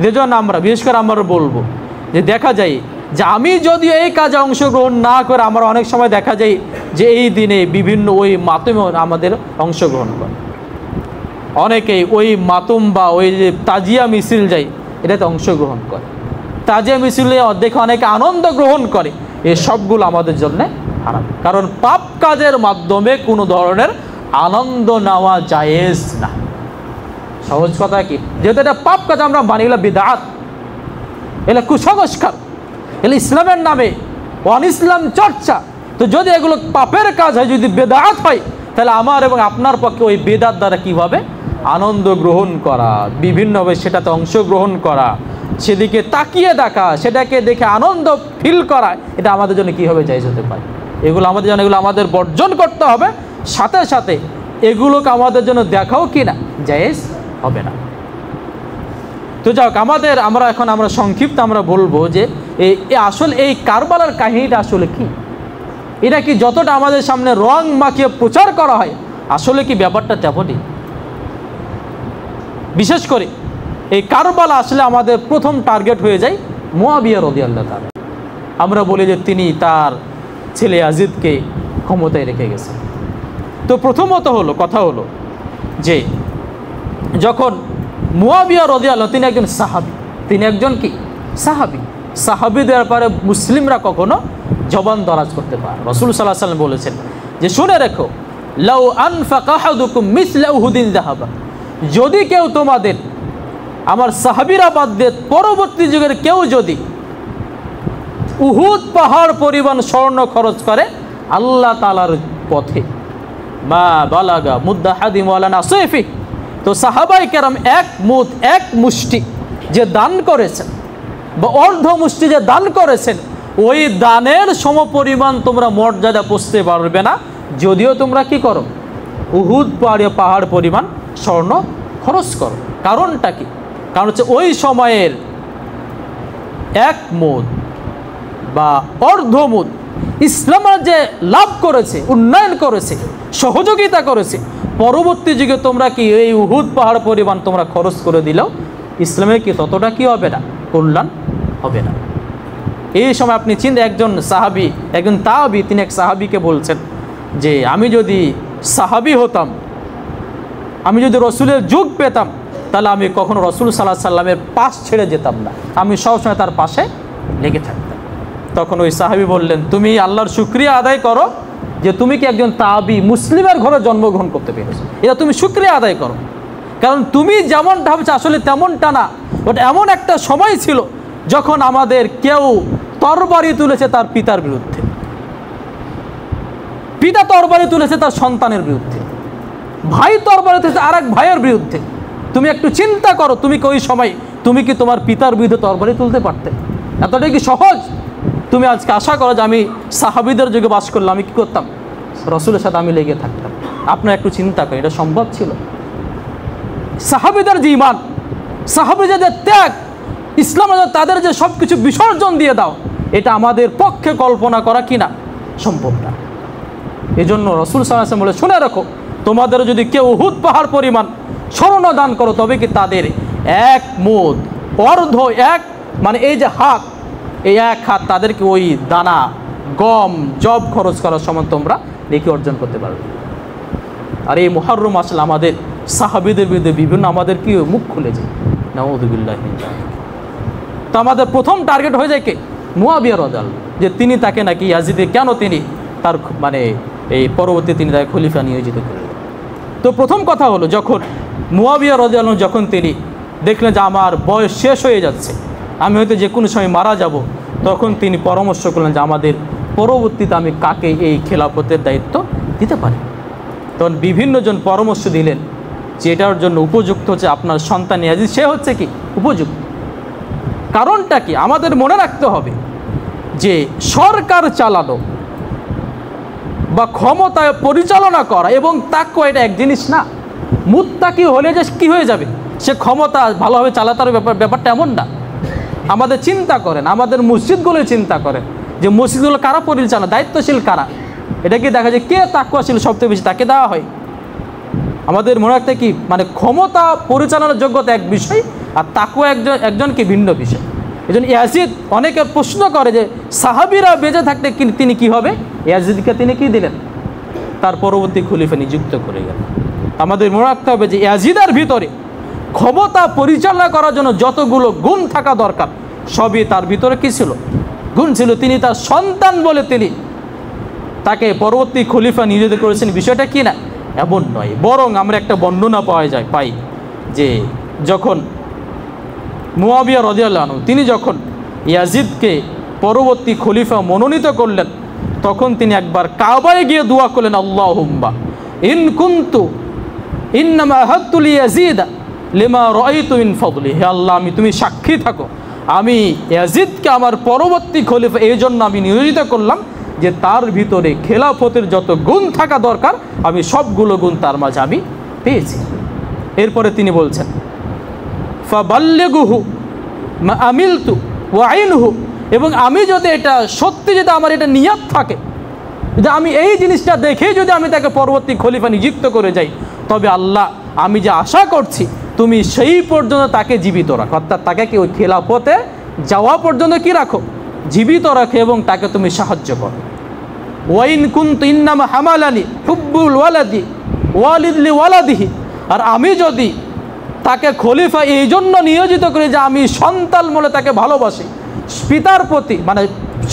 এই জন্য আমরা বিশেষ করে আমরা বলবো যে দেখা যায় যে আমি যদি এই কাজে অংশগ্রহণ না করে, আমার অনেক সময় দেখা যায় যে এই দিনে বিভিন্ন ওই মাতমে আমাদের অংশগ্রহণ করে। অনেকেই ওই মাতম বা ওই যে তাজিয়া মিছিল যায় এটাতে অংশগ্রহণ করে, তাজিয়া মিছিলে দেখে অনেকে আনন্দ গ্রহণ করে। এই সবগুলো আমাদের জন্য হারাম, কারণ পাপ কাজের মাধ্যমে কোনো ধরনের আনন্দ নেওয়া জায়েজ না। সহজ কথা কি, যেহেতু এটা পাপ কাজ আমরা মানি, এগুলো বিদআত, এগুলো কুসংস্কার, এগুলো ইসলামের নামে অন ইসলাম চর্চা, তো যদি এগুলো পাপের কাজ হয়, যদি বেদাত হয়, তাহলে আমার এবং আপনার পক্ষে ওই বেদাত দ্বারা কীভাবে আনন্দ গ্রহণ করা, বিভিন্নভাবে সেটাতে অংশগ্রহণ করা, সেদিকে তাকিয়ে দেখা, সেটাকে দেখে আনন্দ ফিল করা, এটা আমাদের জন্য কীভাবে জায়েজ হতে পারে? এগুলো আমাদের জন্য, এগুলো আমাদের বর্জন করতে হবে। সাথে সাথে এগুলোকে আমাদের জন্য দেখাও কি না জায়েজ হবে না। তো যাক, আমরা সংক্ষিপ্ত আমরা বলবো যে আসলে এই কারবালার কাহিনীটা আসলে কি, এটা কি যতটা আমাদের সামনে রং মাখিয়ে প্রচার করা হয়, আসলে কি ব্যাপারটা তেমনই? বিশেষ করে এই কারবালা আসলে আমাদের প্রথম টার্গেট হয়ে যায় মুআবিয়া রাদিয়াল্লাহু তাআলা। আমরা বলি যে তিনি তার ছেলে ইয়াজিদকে ক্ষমতায় রেখে গেছেন। তো প্রথমত কথা হলো যে যখন মুআবিয়া রাদিয়াল্লাহু তিনি একজন সাহাবী, তিনি একজন কি সাহাবী, সাহাবীদের ব্যাপারে মুসলিমরা কখনো জবান দরাজ করতে পারে। রাসূল সাল্লাল্লাহু আলাইহি ওয়াসাল্লাম বলেছেন যে শুনে রেখো, লাউ আনফাকা আহাদুকুম মিসলা উহুদিন যাহাবা, যদি কেউ তোমাদের, আমার সাহাবীরা বাদ দিয়ে পরবর্তী যুগের কেউ যদি উহুদ পাহাড় পরিমাণ স্বর্ণ খরচ করে আল্লাহ তাআলার পথে, মা বালাগা মুদ্দা হাদিম ওয়ালা নাসিফি, তো সাহাবায়ে কেরাম এক মুষ্টি যে দান করেছেন বা অর্ধ মুষ্টি যে দান করেছেন, ওই দানের সমপরিমাণ তোমরা মর্যাদা পৌঁছতে পারবে না যদিও তোমরা কি করো, উহুদ পাহাড় পরিমাণ স্বর্ণ খরচ করো। কারণটা কি? কারণ হচ্ছে ওই সময়ের এক মুদ বা অর্ধমুদ ইসলামের যে লাভ করেছে, উন্নয়ন করেছে, সহযোগিতা করেছে, পরবর্তী যুগে তোমরা কি এই উহুদ পাহাড় পরিমাণ তোমরা খরচ করে দিলেও ইসলামের কি ততটা কি হবে না, কল্যাণ হবে না। এই সময় আপনি একজন সাহাবী, একজন তাবী, তিনি এক সাহাবীকে বলছেন যে আমি যদি সাহাবী হতাম, আমি যদি রসুলের যুগ পেতাম, তাহলে আমি কখনো রসুল সাল্লাল্লাহু আলাইহি সাল্লামের পাশ ছেড়ে যেতাম না, আমি সবসময় তার পাশে লেগে থাকতাম। তখন ওই সাহাবী বললেন, তুমি আল্লাহর শুকরিয়া আদায় করো যে তুমি কি একজন তাবী, মুসলিমের ঘরে জন্মগ্রহণ করতে পেরেছো, এটা তুমি শুকরিয়া আদায় করো। কারণ তুমি যেমনটা ভাবছো আসলে তেমনটা না। বাট এমন একটা সময় ছিল যখন আমাদের কেউ তরবারি তুলেছে তার পিতার বিরুদ্ধে, পিতা তরবারি তুলেছে তার সন্তানের বিরুদ্ধে, ভাই তরবারি তুলেছে আর এক ভাইয়ের বিরুদ্ধে। তুমি একটু চিন্তা করো, তুমি কি ওই সময় তুমি কি তোমার পিতার বিরুদ্ধে তরবারি তুলতে পারতে? এতটাই কি সহজ? তুমি আজকে আশা করো যে আমি সাহাবীদের যুগে বাস করলাম, আমি কী করতাম, রসুলের সাথে আমি লেগে থাকতাম। আপনার একটু চিন্তা করেন, এটা সম্ভব ছিল? সাহাবীদের যে ঈমান, সাহাবীদের যে ত্যাগ, ইসলামে তাদের যে সব কিছু বিসর্জন দিয়ে দাও, এটা আমাদের পক্ষে কল্পনা করা কিনা সম্ভব না। এই জন্য রসুল সাল্লাল্লাহু আলাইহি ওয়াসাল্লাম বলে, শুনে রাখো, তোমাদের যদি কেউ উহুদ পাহাড় পরিমাণ স্বর্ণ দান করো, তবে কি তাদের এক মুদ অর্ধ এক, মানে এই যে হাত, এই এক হাত তাদেরকে ওই দানা গম জব খরচ করার সময় তোমরা নেকি অর্জন করতে পারবে। আর এই মুহররম আসলে আমাদের সাহাবীদের বিরুদ্ধে বিভিন্ন আমাদের কি মুখ খুলে যায়, নাউযুবিল্লাহি মিন যালিক। তো আমাদের প্রথম টার্গেট হয়ে যায় কে? মুআবিয়া রাদিয়াল্লাহু, যে তিনি তাকে নাকি ইয়াজিদে কেন তিনি তার মানে এই পরবর্তী তিনি তাকে খলিফা নিয়োজিত করলেন। তো প্রথম কথা হলো, যখন মুআবিয়া রাদিয়াল্লাহু যখন তিনি দেখলেন যে আমার বয়স শেষ হয়ে যাচ্ছে, আমি হয়তো যে কোনো সময় মারা যাব, তখন তিনি পরামর্শ করলেন যে আমাদের পরবর্তীতে আমি কাকে এই খেলাফতের দায়িত্ব দিতে পারি। তখন বিভিন্ন জন পরামর্শ দিলেন যে এটার জন্য উপযুক্ত হচ্ছে আপনার সন্তান ইয়াজিদ, সে হচ্ছে কি উপযুক্ত। কারণটা কি? আমাদের মনে রাখতে হবে যে সরকার চালানো বা ক্ষমতায় পরিচালনা করা এবং তাকওয়া এটা এক জিনিস না। মুত্তাকি হলে যে কি হয়ে যাবে, সে ক্ষমতা ভালোভাবে চালাতার ব্যাপারটা এমন না। আমাদের চিন্তা করেন, আমাদের মসজিদগুলো চিন্তা করেন যে মসজিদগুলো কারা পরিচালনা, দায়িত্বশীল কারা, এটা কি দেখা যায় কে তাকওয়াশীল সবথেকে বেশি তাকে দেওয়া হয়। আমাদের মনে রাখতে কি, মানে ক্ষমতা পরিচালনার যোগ্যতা এক বিষয় আর তাকওয়া একজন কি ভিন্ন বিষয়। এই জন্য ইয়াজিদ অনেকে প্রশ্ন করে যে সাহাবীরা বেঁচে থাকতে তিনি কি হবে, ইয়াজিদকে তিনি কি দিলেন, তার পরবর্তী খলিফা নিযুক্ত করে গেলেন। আমাদের মনে রাখতে হবে যে ইয়াজিদের ভিতরে ক্ষমতা পরিচালনা করার জন্য যতগুলো গুণ থাকা দরকার সবই তার ভিতরে কি ছিল, গুণ ছিল। তিনি তার সন্তান বলে তিনি তাকে পরবর্তী খলিফা নিয়োজিত করেছেন, বিষয়টা কি না এমন নয়। বরং আমরা একটা বর্ণনা পাই যে যখন মুআবিয়া রাদিয়াল্লাহু আনহু তিনি যখন ইয়াজিদকে পরবর্তী খলিফা মনোনীত করলেন, তখন তিনি একবার কাবায় গিয়ে দোয়া করলেন, আল্লাহুম্মা ইন কুনতু ইন্নামা আহাদতু লিয়াজিদ লিমা রাআইতু মিন ফাদলি। হে আল্লাহ, তুমি সাক্ষী থাকো, আমি ইয়াজিদকে আমার পরবর্তী খলিফা এই জন্য আমি নিয়োজিত করলাম যে তার ভিতরে খেলাফতের যত গুণ থাকা দরকার আমি সবগুলো গুণ তার মাঝে আমি পেয়েছি। এরপরে তিনি বলছেন, ফাবাল্লিগুহু মা আমিলতু ওয়া আইনহু, এবং আমি যদি এটা সত্যি, যদি আমার এটা নিয়ত থাকে যে আমি এই জিনিসটা দেখেই যদি আমি তাকে পরবর্তী খলিফা নিযুক্ত করে যাই, তবে আল্লাহ আমি যে আশা করছি তুমি সেই পর্যন্ত তাকে জীবিত রাখো, অর্থাৎ তাকে কি ওই খেলাফতে যাওয়া পর্যন্ত কি রাখো, জীবিত রাখো, এবং তাকে তুমি সাহায্য করো। ওয়াইন কুনতু ইন্নামা হামালানি হুব্বুল ওয়ালাদি ওয়ালিদলি ওয়ালাদিহি, আর আমি যদি তাকে খলিফা এই জন্য নিয়োজিত করি যে আমি সন্তান বলে তাকে ভালোবাসি, পিতার প্রতি মানে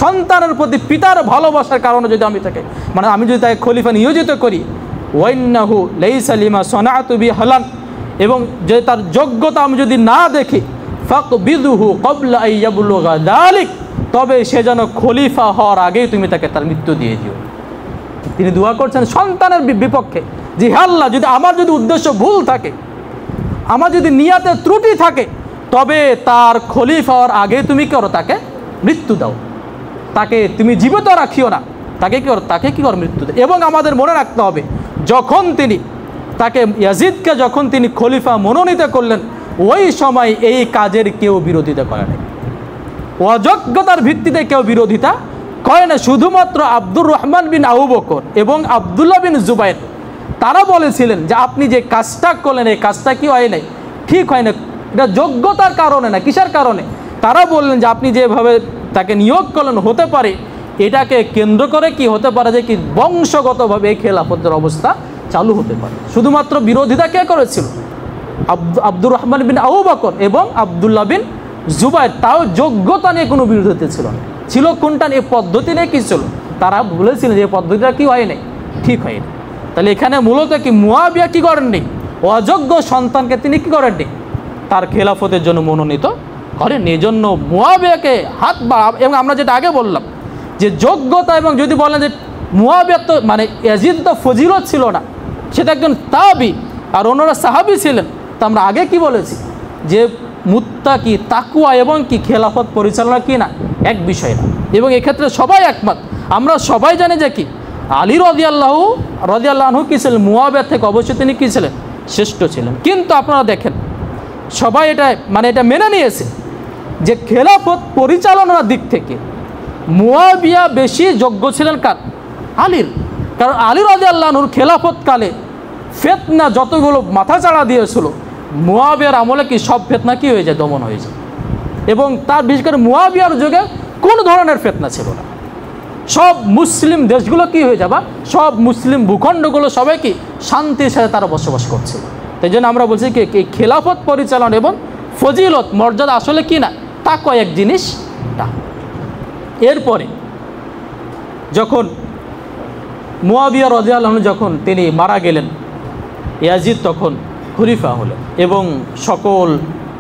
সন্তানের প্রতি পিতার ভালোবাসার কারণে যদি আমি তাকে আমি যদি তাকে খলিফা নিয়োজিত করি, ওয়াইন্নাহু লাইসা লিমা সনাআতু বিহালান, এবং যে তার যোগ্যতা আমি যদি না দেখি, ফাকবিদুহু ক্বাবলা আন ইয়াবলুগা যালিক, তবে সে যেন খলিফা হওয়ার আগেই তুমি তাকে তার মৃত্যু দিয়ে দিও। তিনি দোয়া করছেন সন্তানের বিপক্ষে যে হে আল্লাহ, যদি আমার যদি উদ্দেশ্য ভুল থাকে, আমার যদি নিয়াতে ত্রুটি থাকে, তবে তার খলিফা হওয়ার আগে তুমি করো তাকে মৃত্যু দাও, তাকে তুমি জীবিত রাখিও না, তাকে কি করো মৃত্যু দাও। এবং আমাদের মনে রাখতে হবে, যখন তিনি তাকে ইয়াজিদকে যখন তিনি খলিফা মনোনীত করলেন, ওই সময় এই কাজের কেউ বিরোধিতা করে নাই, অযোগ্যতার ভিত্তিতে কেউ বিরোধিতা করে না। শুধুমাত্র আব্দুর রহমান বিন আবু বকর এবং আবদুল্লাহ বিন জুবাইর তারা বলেছিলেন যে আপনি যে কাজটা করলেন এই কাজটা কি হয় নাই, ঠিক হয় না, এটা যোগ্যতার কারণে না, কিসের কারণে? তারা বললেন যে আপনি যেভাবে তাকে নিয়োগ করলেন, হতে পারে এটাকে কেন্দ্র করে কি হতে পারে যে কি বংশগতভাবে এই খেলাফতের অবস্থা চালু হতে পারে। শুধুমাত্র বিরোধিতা কে করেছিল? আব্দুর রহমান বিন আবু বকর এবং আবদুল্লাহ বিন জুবাইর, তাও যোগ্যতা নিয়ে কোনো বিরোধিতা ছিল না, ছিল কোনটা এই পদ্ধতি নিয়ে কী ছিল, তারা বলেছিলেন যে এই পদ্ধতিটা কি হয় নাই, ঠিক হয়নি। তাহলে এখানে মূলত কি মুয়াবিয়া কী করেননি, অযোগ্য সন্তানকে তিনি কী করেননি, তার খেলাফতের জন্য মনোনীত করেননি। এই জন্য মুয়াবিয়াকে হাত বাড়া, এবং আমরা যেটা আগে বললাম যে যোগ্যতা, এবং যদি বলেন যে মুয়াবিয়া তো ইয়াজিদ তো ফজিলত ছিল না, সেটা একজন তাবি আর অন্যরা সাহাবি ছিলেন। তা আমরা আগে কি বলেছি যে মুত্তাকি তাকওয়া এবং কি খেলাফত পরিচালনা কি না এক বিষয় না, এবং এক্ষেত্রে সবাই একমত। আমরা সবাই জানি যে কি আলী রাদিয়াল্লাহু আনহু কী ছিলেন, মুয়াবিয়া থেকে অবশ্যই তিনি কী ছিলেন, শ্রেষ্ঠ ছিলেন। কিন্তু আপনারা দেখেন সবাই এটা এটা মেনে নিয়েছে যে খেলাফত পরিচালনার দিক থেকে মুয়াবিয়া বেশি যোগ্য ছিলেন কার, আলীর। কারণ আলী রাদিয়াল্লাহু আনহুর খেলাফতকালে ফিতনা যতগুলো মাথা চাড়া দিয়েছিল, মুয়াবিয়ার আমলে কি সব ফিতনা কি হয়ে যায়, দমন হয়ে যায়। এবং তার বিশেষ করে মুয়াবিয়ার যুগে কোনো ধরনের ফিতনা ছিল না, সব মুসলিম দেশগুলো কি হয়ে যাবে, সব মুসলিম ভূখণ্ডগুলো সবাই কি শান্তির সাথে তারা বসবাস করছিল। তাই জন্য আমরা বলছি কি এই খেলাফত পরিচালনা এবং ফজিলত মর্যাদা আসলে কি না, তা কয়েক জিনিসটা। এরপরে যখন মুয়াবিয়া রাদিয়াল্লাহু আনহু যখন তিনি মারা গেলেন, ইয়াজিদ তখন খলিফা হলেন এবং সকল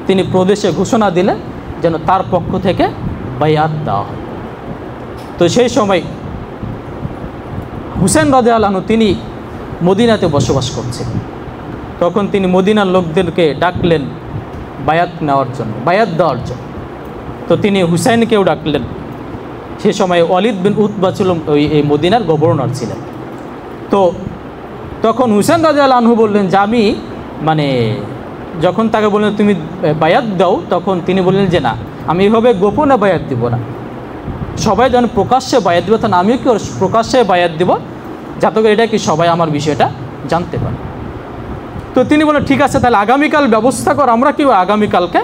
তিনি প্রদেশে ঘোষণা দিলেন যেন তার পক্ষ থেকে বাইআত দেওয়া হয়। তো সেই সময় হুসেন রাদিয়াল্লাহু আনহু তিনি মদিনাতে বসবাস করছেন, তখন তিনি মদিনার লোকদেরকে ডাকলেন বায়াত নেওয়ার জন্য, বায়াত দেওয়ার জন্য। তো তিনি হুসাইনকেও ডাকলেন। সে সময় ওয়ালিদ বিন উতবা ছিল এই মদিনার গভর্নর ছিলেন। তো তখন হুসেন রাদিয়াল্লাহু আনহু বললেন যে আমি যখন তাকে বললেন তুমি বায়াত দাও, তখন তিনি বললেন যে না, আমি এভাবে গোপনে বায়াত দিব না, সবাই যেন প্রকাশ্যে বায়াত দিব, তখন আমিও কি প্রকাশ্যে বায়াত দিব, যাতে করে এটা কি সবাই আমার বিষয়টা জানতে পারে। তো তিনি বললেন ঠিক আছে, তাহলে আগামীকাল ব্যবস্থা কর, আমরা কি আগামীকালকে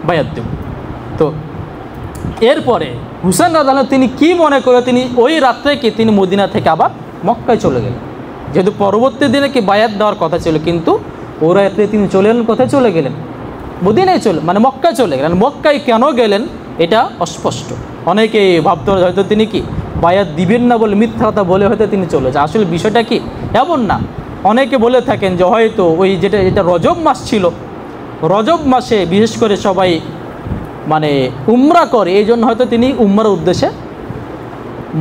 বায়াত দেব। তো এরপরে হুসেন রাদিয়াল্লাহু আনহু তিনি কি মনে করে তিনি ওই রাত্রে কি তিনি মদিনা থেকে আবার মক্কায় চলে গেলেন, যেহেতু পরবর্তী দিনে কি বায়াত দেওয়ার কথা ছিল, কিন্তু ও রাত্রে তিনি চলে এলেন, কোথায় চলে গেলেন, মদিনায় মক্কায় চলে গেলেন। মক্কায় কেন গেলেন এটা অস্পষ্ট, অনেকে ভাবতে হয়তো তিনি কি বায়াত দিবেন না বলে মিথ্যা কথা বলে হয়তো তিনি চলে যায়, আসলে বিষয়টা কি এমন না। অনেকে বলে থাকেন যে হয়তো ওই যেটা রজব মাস ছিল, রজব মাসে বিশেষ করে সবাই উমরা করে, এই জন্য হয়তো তিনি উমরার উদ্দেশ্যে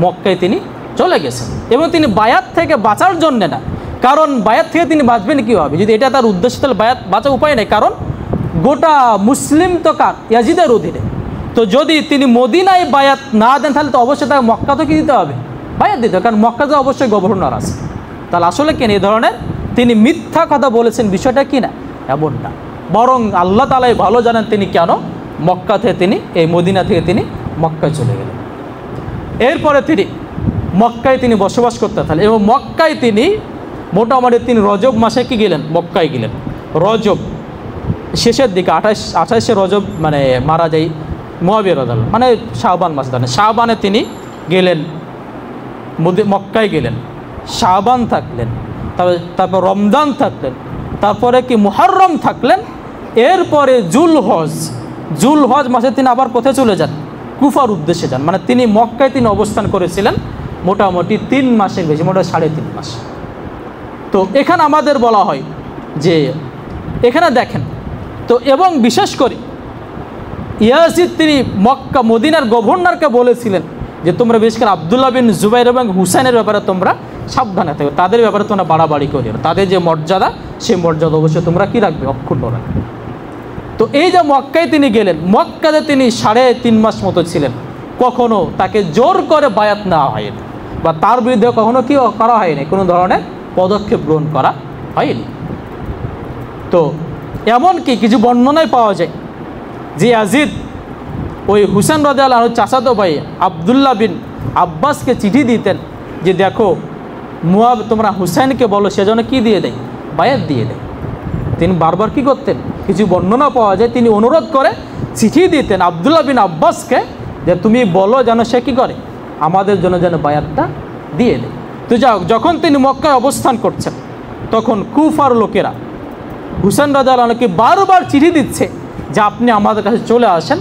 মক্কায় তিনি চলে গেছেন। এবং তিনি বায়াত থেকে বাঁচার জন্যে না, কারণ বায়াত থেকে তিনি বাঁচবেন কীভাবে যদি এটা তার উদ্দেশ্য, তাহলে বায়াত বাঁচার উপায় নেই। কারণ গোটা মুসলিম তো কার? ইয়াজিদের অধীনে। তো যদি তিনি মদিনায় বায়াত না দেন তাহলে তো অবশ্যই তাকে মক্কা তো কি দিতে হবে? বায়াত দিতে হবে, কারণ মক্কাতে অবশ্যই গভর্নর আছে। তাহলে আসলে কেন এই ধরনের তিনি মিথ্যা কথা বলেছেন বিষয়টা কি না, এমন না। বরং আল্লাহ তাআলাই ভালো জানেন তিনি কেন মক্কা থেকে তিনি এই মদিনা থেকে তিনি মক্কায় চলে গেলেন। এরপরে তিনি মক্কায় তিনি বসবাস করতে থাকলেন এবং মক্কায় তিনি মোটামুটি তিনি রজব মাসে কি গেলেন? মক্কায় গেলেন। রজব শেষের দিকে 28শে রজব মানে মারা যায় মুআবিয়া রাদিয়াল্লাহু আনহু, মানে শাবান মাস জানেন, শাবানে তিনি গেলেন মক্কায় গেলেন, শাবান থাকলেন, তারপর রমজান থাকলেন, তারপরে কি মুহররম থাকলেন। এরপরে জুলহজ মাসে তিনি আবার কোথায় চলে যান? কুফার উদ্দেশ্যে যান। মানে তিনি মক্কায় তিনি অবস্থান করেছিলেন মোটামুটি 3 মাসের বেশি, মোটামুটি 3.5 মাস। তো এখানে আমাদের বলা হয় যে এখানে দেখেন তো, এবং বিশেষ করে ইয়াজিদ তিনি মক্কা মদিনার গভর্নরকে বলেছিলেন যে তোমরা বিশেষ করে আবদুল্লাহ বিন জুবাইর এবং হুসাইনের ব্যাপারে তোমরা সাবধানে থাকবে, তাদের ব্যাপারে তোমরা বাড়াবাড়ি করিও না, তাদের যে মর্যাদা সেই মর্যাদা অবশ্যই তোমরা কী রাখবে? অক্ষুণ্ণ রাখবে। তো এই যে মক্কায় তিনি গেলেন, মক্কাতে তিনি 3.5 মাস মতো ছিলেন, কখনো তাকে জোর করে বায়াত নেওয়া হয়নি বা তার বিরুদ্ধে কখনো কি করা হয়নি, কোনো ধরনের পদক্ষেপ গ্রহণ করা হয়নি। তো এমনকি কিছু বর্ণনায় পাওয়া যায় যে ইয়াজিদ ওই হুসেন রাদিয়াল্লাহু আনহু চাচাতো ভাই আবদুল্লাহ বিন আব্বাসকে চিঠি দিতেন যে দেখো তোমরা হুসাইনকে বলো সেজন্য কি দিয়ে দেয়? বায়াত দিয়ে দেয়। তিনি বারবার কি করতেন? কিছু বর্ণনা পাওয়া যায় তিনি অনুরোধ করে চিঠি দিতেন আবদুল্লাহ বিন আব্বাসকে যে তুমি বলো যেন সে কী করে? আমাদের জন্য যেন বায়াতটা দিয়ে দেয়। তো যাও, যখন তিনি মক্কায় অবস্থান করছেন তখন কুফার লোকেরা হুসেন রাদিয়াল্লাহু আনহুকে বারবার চিঠি দিচ্ছে যে আপনি আমাদের কাছে চলে আসেন,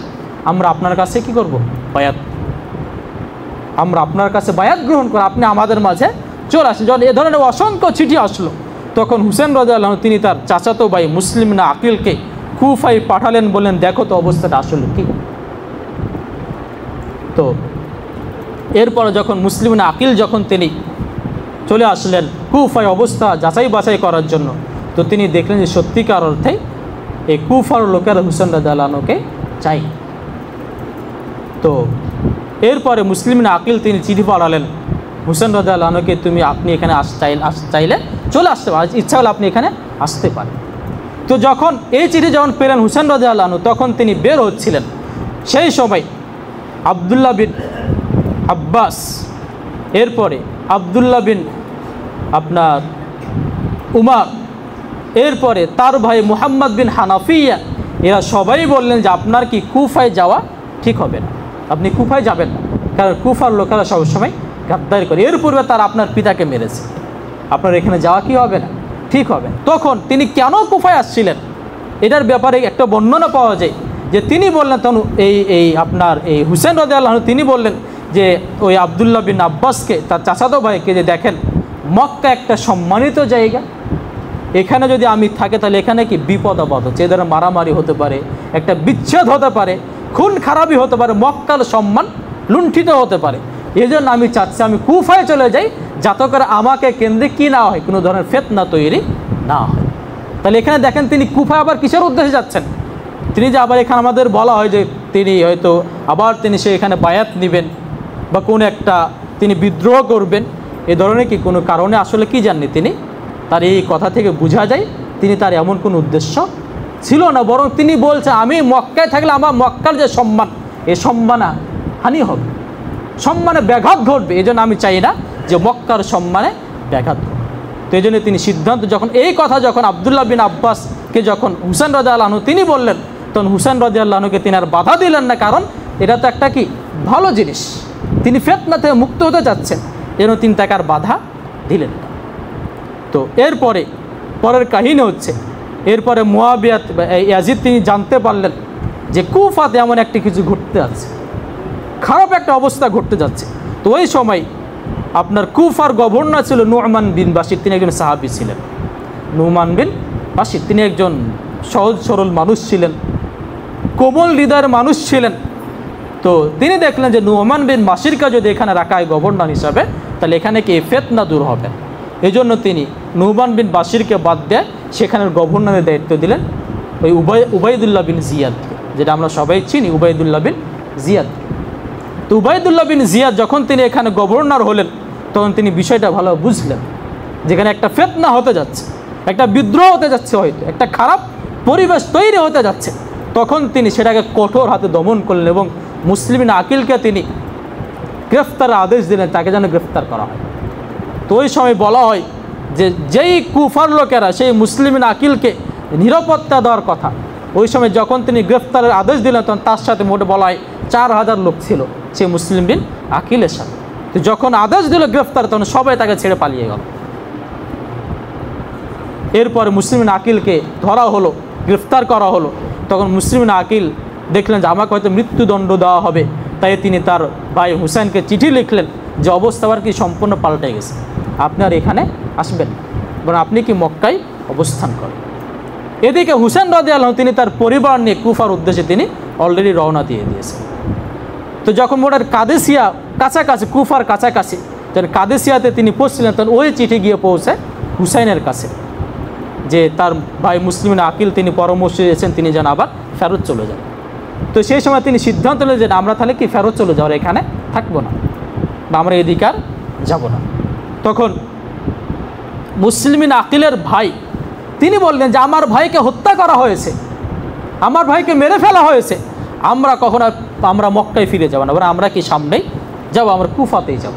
আমরা আপনার কাছে কি করব? বায়াত, আমরা আপনার কাছে বায়াত গ্রহণ করব, আপনি আমাদের মাঝে চলে আসেন। যখন এ ধরনের অসংখ্য চিঠি আসলো তখন হুসেন রাদিয়াল্লাহু আনহু তিনি তার চাচাতো ভাই মুসলিম না আকিলকে কুফায় পাঠালেন, বললেন দেখো তো অবস্থাটা আসলে কি। তো এরপরে যখন মুসলিম না আকিল যখন তিনি চলে আসলেন কুফায় অবস্থা যাচাই বাছাই করার জন্য, তো তিনি দেখলেন যে সত্যিকার অর্থেই এই কুফার লোকেরা হুসেন রাদিয়াল্লাহু আনহুকে চাই। তো এরপরে মুসলিম না আকিল তিনি চিঠি পাঠালেন হুসেন রাদিয়াল্লাহু আনহুকে, আপনি এখানে চাইলে চলে আসতে পারেন, ইচ্ছা হলে আপনি এখানে আসতে পারেন। তো যখন এই চিঠি যখন পেলেন হুসেন রাদিয়াল্লাহু আনহু, তখন তিনি বের হচ্ছিলেন। সেই সময় আবদুল্লাহ বিন আব্বাস, এরপরে আবদুল্লাহ বিন আপনার উমার, এরপরে তার ভাই মুহাম্মদ বিন হানাফিয়া, এরা সবাই বললেন যে আপনার কি কুফায় যাওয়া ঠিক হবে না, আপনি কুফায় যাবেন না, কারণ কুফার লোকেরা সবসময় গাদ্দারি করে। এর পূর্বে তার আপনার পিতাকে মেরেছে, আপনার এখানে যাওয়া কি হবে না, ঠিক হবে। তখন তিনি কেন কুফায় আসছিলেন এটার ব্যাপারে একটা বর্ণনা পাওয়া যায় যে তিনি বললেন তখন আপনার এই হুসেন রাদিয়াল্লাহু আনহু তিনি বললেন যে ওই আবদুল্লাহ বিন আব্বাসকে, তার চাচাতো ভাইকে, যে দেখেন মক্কা একটা সম্মানিত জায়গা, এখানে যদি আমি থাকি তাহলে এখানে কি বিপদ আপদ হচ্ছে, এদের মারামারি হতে পারে, একটা বিচ্ছেদ হতে পারে, খুন খারাপি হতে পারে, মক্কার সম্মান লুণ্ঠিত হতে পারে। এই জন্য আমি চাচ্ছি আমি কুফায় চলে যাই, যাতে করে আমাকে কেন্দ্রে কি না হয়, কোনো ধরনের ফিতনা তৈরি না হয়। তাহলে এখানে দেখেন তিনি কুফায় আবার কিসের উদ্দেশ্যে যাচ্ছেন? তিনি যে আবার এখানে আমাদের বলা হয় যে তিনি হয়তো আবার তিনি সে এখানে বায়াত নেবেন বা কোনো একটা তিনি বিদ্রোহ করবেন, এ ধরনের কি কোনো কারণে আসলে কি জাননি তিনি, তার এই কথা থেকে বোঝা যায় তিনি তার এমন কোনো উদ্দেশ্য ছিল না, বরং তিনি বলছেন আমি মক্কায় থাকলে আমার মক্কার যে সম্মান, এই সম্মান হানি হবে, সম্মানে ব্যাঘাত ঘটবে, এই জন্য আমি চাই না যে মক্কার সম্মানে ব্যাঘাত ঘটবে। তো এই জন্য তিনি সিদ্ধান্ত, যখন এই কথা যখন আবদুল্লাহ বিন আব্বাসকে যখন হুসেন রাদিয়াল্লাহু আনহু তিনি বললেন, তখন হুসেন রাদিয়াল্লাহু আনহুকে তিনি আর বাধা দিলেন না, কারণ এটা তো একটা কি ভালো জিনিস, তিনি ফিতনা থেকে মুক্ত হতে চাচ্ছেন, যেন তিনি তাকে আর বাধা দিলেন না। তো এরপরে পরের কাহিনী হচ্ছে, এরপরে মুআবিয়া ইয়াজিদ তিনি জানতে পারলেন যে কুফাতে এমন একটি কিছু ঘটতে আছে, খারাপ একটা অবস্থা ঘটতে যাচ্ছে। তো ওই সময় আপনার কুফার গভর্নর ছিল নু'মান বিন বাশির, তিনি একজন সাহাবী ছিলেন। নু'মান বিন বাশির তিনি একজন সহজ সরল মানুষ ছিলেন, কোমল হৃদয়ের মানুষ ছিলেন। তো তিনি দেখলেন যে নু'মান বিন বাশিরকে যদি এখানে রাখা হয় গভর্নর হিসাবে, তাহলে এখানে কি ফিতনা দূর হবে। এই জন্য তিনি নুমান বিন বাশিরকে বাদ দিয়ে সেখানের গভর্নরের দায়িত্ব দিলেন ওই উবাইদুল্লাহ বিন জিয়াদ, যেটা আমরা সবাই চিনি উবাইদুল্লাহ বিন জিয়াদ। তো উবাইদুল্লাহ বিন জিয়াদ যখন তিনি এখানে গভর্নর হলেন তখন তিনি বিষয়টা ভালো বুঝলেন, যেখানে একটা ফিতনা হতে যাচ্ছে, একটা বিদ্রোহ হতে যাচ্ছে, হয়তো একটা খারাপ পরিবেশ তৈরি হতে যাচ্ছে। তখন তিনি সেটাকে কঠোর হাতে দমন করলেন এবং মুসলিমিন আকিলকে তিনি গ্রেফতারের আদেশ দিলেন, তাকে যেন গ্রেফতার করা হয়। তো ওই সময় বলা হয় যে যেই কুফার লোকেরা সেই মুসলিমিন আকিলকে নিরাপত্তা দেওয়ার কথা, ওই সময় যখন তিনি গ্রেফতারের আদেশ দিলেন তখন তার সাথে মোটে বলা হয় 4000 লোক ছিল সেই মুসলিম বিন আকিলের সাথে। তো যখন আদেশ দিল গ্রেফতার তখন সবাই তাকে ছেড়ে পালিয়ে গেল। এরপরে মুসলিমিন আকিলকে ধরা হলো, গ্রেফতার করা হলো। তখন মুসলিমিন আকিল দেখলেন যে আমাকে হয়তো মৃত্যুদণ্ড দেওয়া হবে, তাই তিনি তার ভাই হুসাইনকে চিঠি লিখলেন যে অবস্থা আবার কি সম্পূর্ণ পাল্টে গেছে, আপনি আর এখানে আসবেন, বরং আপনি কি মক্কায় অবস্থান করেন। এদিকে হুসেন রাদিয়াল্লাহু তিনি তার পরিবার নিয়ে কুফার উদ্দেশ্যে তিনি অলরেডি রওনা দিয়ে দিয়েছেন। তো যখন মোটার কাদেসিয়া কাছাকাছি, কুফার কাছাকাছি, যখন কাদেসিয়াতে তিনি পৌঁছছিলেন তখন ওই চিঠি গিয়ে পৌঁছায় হুসাইনের কাছে যে তার ভাই মুসলিমিন আকিল তিনি পরামর্শ দিয়েছেন তিনি যেন আবার ফেরত চলে যান। তো সেই সময় তিনি সিদ্ধান্ত নিলেন যে আমরা তাহলে কি ফেরত চলে যাওয়ার, এখানে থাকবো না বা আমরা এদিকে আর যাব না। তখন মুসলিমিন আকিলের ভাই তিনি বললেন যে আমার ভাইকে হত্যা করা হয়েছে, আমার ভাইকে মেরে ফেলা হয়েছে, আমরা কখনো আমরা মক্কায় ফিরে যাব না, আমরা কি সামনেই যাব, আমরা কুফাতেই যাব।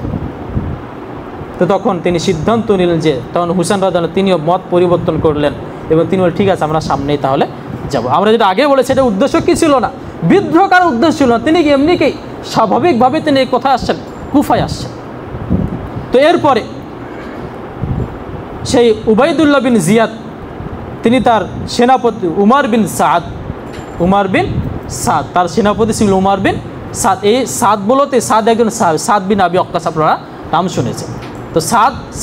তো তখন তিনি সিদ্ধান্ত নিলেন যে তখন হুসেন রাদিয়াল্লাহু তিনিও মত পরিবর্তন করলেন এবং তিনি বললেন ঠিক আছে আমরা সামনেই তাহলে যাব। আমরা যেটা আগে বলেছি এটা উদ্দেশ্য কী ছিল না, বিদ্রোহ করার উদ্দেশ্য ছিল না, তিনি এমনিকেই স্বাভাবিকভাবে তিনি এই কোথায় আসছেন, কুফায় আসছেন। তো এরপরে সেই উবাইদুল্লাহ বিন জিয়াদ তিনি তার সেনাপতি উমার বিন সাদ তার সেনাপতি ছিল উমার বিন সাদ। এই সাদ বলতে সাদ একজন সাদ বিন আবি ওয়াক্কাস আপনারা নাম শুনেছেন। তো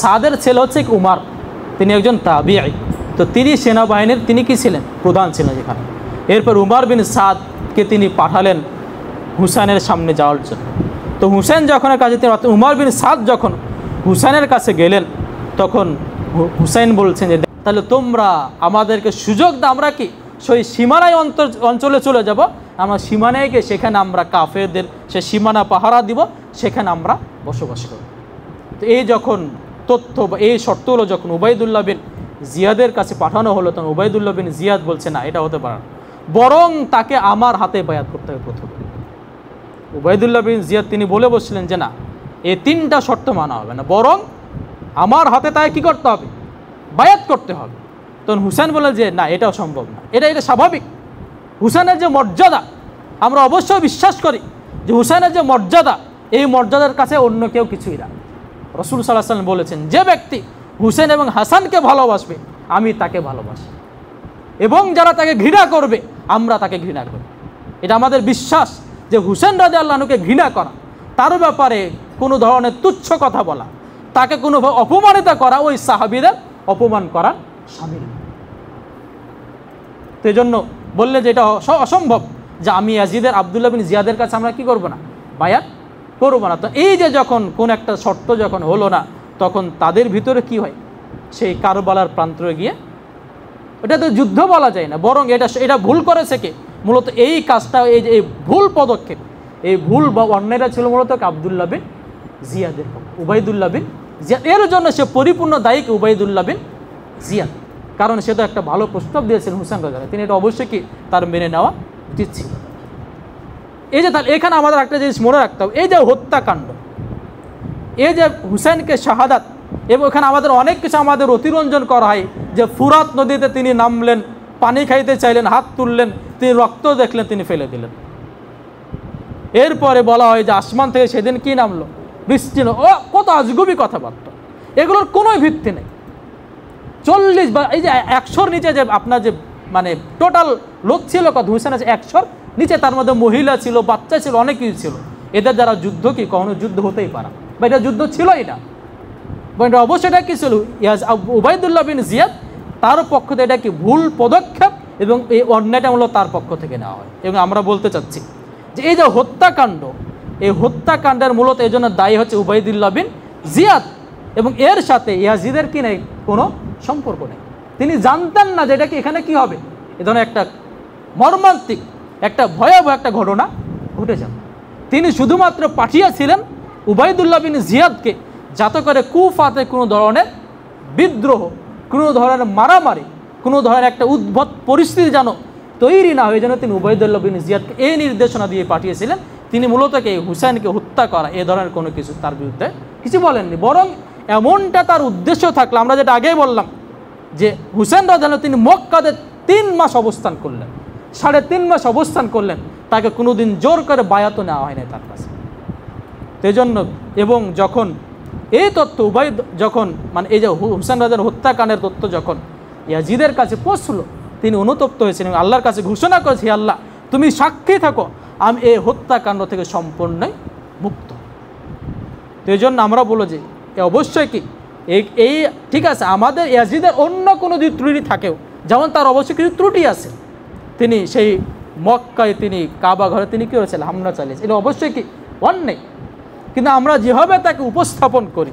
সাদের ছেলে হচ্ছে উমার, তিনি একজন তাবিঈ। তো তিনি সেনাবাহিনীর তিনি কি ছিলেন, প্রধান ছিলেন যেখানে। এরপর উমার বিন সাদকে তিনি পাঠালেন হুসাইনের সামনে যাওয়ার জন্য। তো হুসাইন যখন কাছে উমার বিন সাদ যখন হুসাইনের কাছে গেলেন তখন হুসাইন বলছেন যে তাহলে তোমরা আমাদেরকে সুযোগ দাও, আমরা কি সেই সীমানায় অঞ্চলে চলে যাব, আমরা সীমানায় গিয়ে সেখানে আমরা কাফেরদের সে সীমানা পাহারা দিব, সেখানে আমরা বসবাস করব। তো এই যখন তথ্য বা এই শর্তগুলো যখন উবাইদুল্লাহ বিন জিয়াদের কাছে পাঠানো হলো তখন উবাইদুল্লাহ বিন জিয়াদ বলছে না এটা হতে পারে না, বরং তাকে আমার হাতে বায়াত করতে হবে প্রথমে। উবাইদুল্লাহ বিন জিয়াদ তিনি বলে বসছিলেন যে না এই 3টা শর্ত মানা হবে না, বরং আমার হাতে তাই কী করতে হবে, বায়াত করতে হবে। তখন হুসেন বলে যে না এটাও সম্ভব না, এটা স্বাভাবিক। হুসেনের যে মর্যাদা আমরা অবশ্যই বিশ্বাস করি যে হুসেনের যে মর্যাদা, এই মর্যাদার কাছে অন্য কেউ কিছুই না। রাসূল সাল্লাল্লাহু আলাইহি ওয়াসাল্লাম বলেছেন যে ব্যক্তি হুসেন এবং হাসানকে ভালোবাসবে আমি তাকে ভালোবাসি, এবং যারা তাকে ঘৃণা করবে আমরা তাকে ঘৃণা করি। এটা আমাদের বিশ্বাস যে হুসেন রাদিয়াল্লাহু আনহুকে ঘৃণা করা, তার ব্যাপারে কোনো ধরনের তুচ্ছ কথা বলা, তাকে কোনোভাবে অপমানিত করা ওই সাহাবীদের অপমান করার শামিল। তো এই জন্য বললে যে এটা অসম্ভব যে আমি ইয়াজিদের আব্দুল্লাহ বিন জিয়াদের কাছে আমরা কি করব না, বায়াত করব না। তো এই যে যখন কোন একটা শর্ত যখন হলো না তখন তাদের ভিতরে কি হয়, সেই কারবালার প্রান্তরে গিয়ে, এটা তো যুদ্ধ বলা যায় না, বরং এটা ভুল করেছে কে, মূলত এই কাজটা এই ভুল পদক্ষেপ, এই ভুল বা অন্যায়টা ছিল মূলত আব্দুল্লাহ বিন জিয়াদের, উবাইদুল্লাহ বিন জিয়াদ। এর জন্য সে পরিপূর্ণ দায়ী উবাইদুল্লাহ বিন জিয়াদ, কারণ সে তো একটা ভালো প্রস্তাব দিয়েছেন হুসেন রাদিয়াল্লাহু, তিনি এটা অবশ্যই কি তার মেনে নেওয়া উচিত ছিল। এই যে তাহলে এখানে আমাদের একটা জিনিস মনে রাখতে হবে, এই যে হত্যাকাণ্ড, এই যে হুসেনকে শাহাদাত, এবং এখানে আমাদের অনেক কিছু আমাদের অতিরঞ্জন করা হয় যে ফুরাত নদীতে তিনি নামলেন, পানি খাইতে চাইলেন, হাত তুললেন, তিনি রক্ত দেখলেন, তিনি ফেলে দিলেন। এরপরে বলা হয় যে আসমান থেকে সেদিন কি নামলো, বৃষ্টি। ও কত আজগুবি কথাবার্তা, এগুলোর কোনো ভিত্তি নেই। 40 বা এই যে 100-র নিচে যে আপনার যে মানে টোটাল লোক ছিল কত, হুসেন আছে 100-র নিচে, তার মধ্যে মহিলা ছিল, বাচ্চা ছিল, অনেক কিছু ছিল। এদের দ্বারা যুদ্ধ কি কখনো যুদ্ধ হতেই পারে বা এটা যুদ্ধ ছিলই না, বা এটা অবশ্যই এটা কি ছিল উবাইদুল্লাহ বিন জিয়াদ তার পক্ষ থেকে এটা কি ভুল পদক্ষেপ, এবং এই অন্যায়টা মূলত তার পক্ষ থেকে নেওয়া হয়। এবং আমরা বলতে চাচ্ছি যে এই যে হত্যাকাণ্ড, এই হত্যাকাণ্ডের মূলত এই জন্য দায়ী হচ্ছে উবাইদুল্লাহ বিন জিয়াদ এবং এর সাথে ইয়াজিদের কি নেই, কোনো সম্পর্ক নেই। তিনি জানতেন না যে এটা কি এখানে কি হবে, এ ধরনের একটা মর্মান্তিক একটা ভয়াবহ একটা ঘটনা ঘটে যাবে। তিনি শুধুমাত্র পাঠিয়েছিলেন উবাইদুল্লাহ বিন জিয়াদকে, যাতে করে কুফাতে কোনো ধরনের বিদ্রোহ, কোনো ধরনের মারামারি, কোনো ধরনের একটা উদ্ভট পরিস্থিতি যেন তৈরি না হয়ে, যেন তিনি উবাইদুল্লাহ বিন জিয়াদকে এই নির্দেশনা দিয়ে পাঠিয়েছিলেন। তিনি মূলত এই হুসাইনকে হত্যা করা, এ ধরনের কোনো কিছু তার বিরুদ্ধে কিছু বলেননি, বরং এমনটা তার উদ্দেশ্য থাকলো, আমরা যেটা আগেই বললাম যে হুসাইন রাদিয়াল্লাহু তিনি মক্কাতে 3 মাস অবস্থান করলেন, 3.5 মাস অবস্থান করলেন, তাকে কোনোদিন জোর করে বায়াতও নেওয়া হয়নি তার কাছে। সেই জন্য এবং যখন এই তথ্য যখন মানে এই যে হুসাইন রাদিয়াল্লাহু হত্যাকাণ্ডের তথ্য যখন ইয়াজিদের কাছে পৌঁছলো, তিনি অনুতপ্ত হয়েছিলেন, আল্লাহর কাছে ঘোষণা করেছে, আল্লাহ তুমি সাক্ষী থাকো, আমি এই হত্যাকাণ্ড থেকে সম্পূর্ণই মুক্ত। তো এই জন্য আমরা বলো যে অবশ্যই কি এই ঠিক আছে, আমাদের ইয়াজিদের অন্য কোনো যদি ত্রুটি থাকেও, যেমন তার অবশ্যই কিছু ত্রুটি আছে, তিনি সেই মক্কায় তিনি কাবা ঘরে তিনি কী হয়েছিল, হামলা চালিয়েছে, এটা অবশ্যই কি অন্যায়। কিন্তু আমরা যেভাবে তাকে উপস্থাপন করি,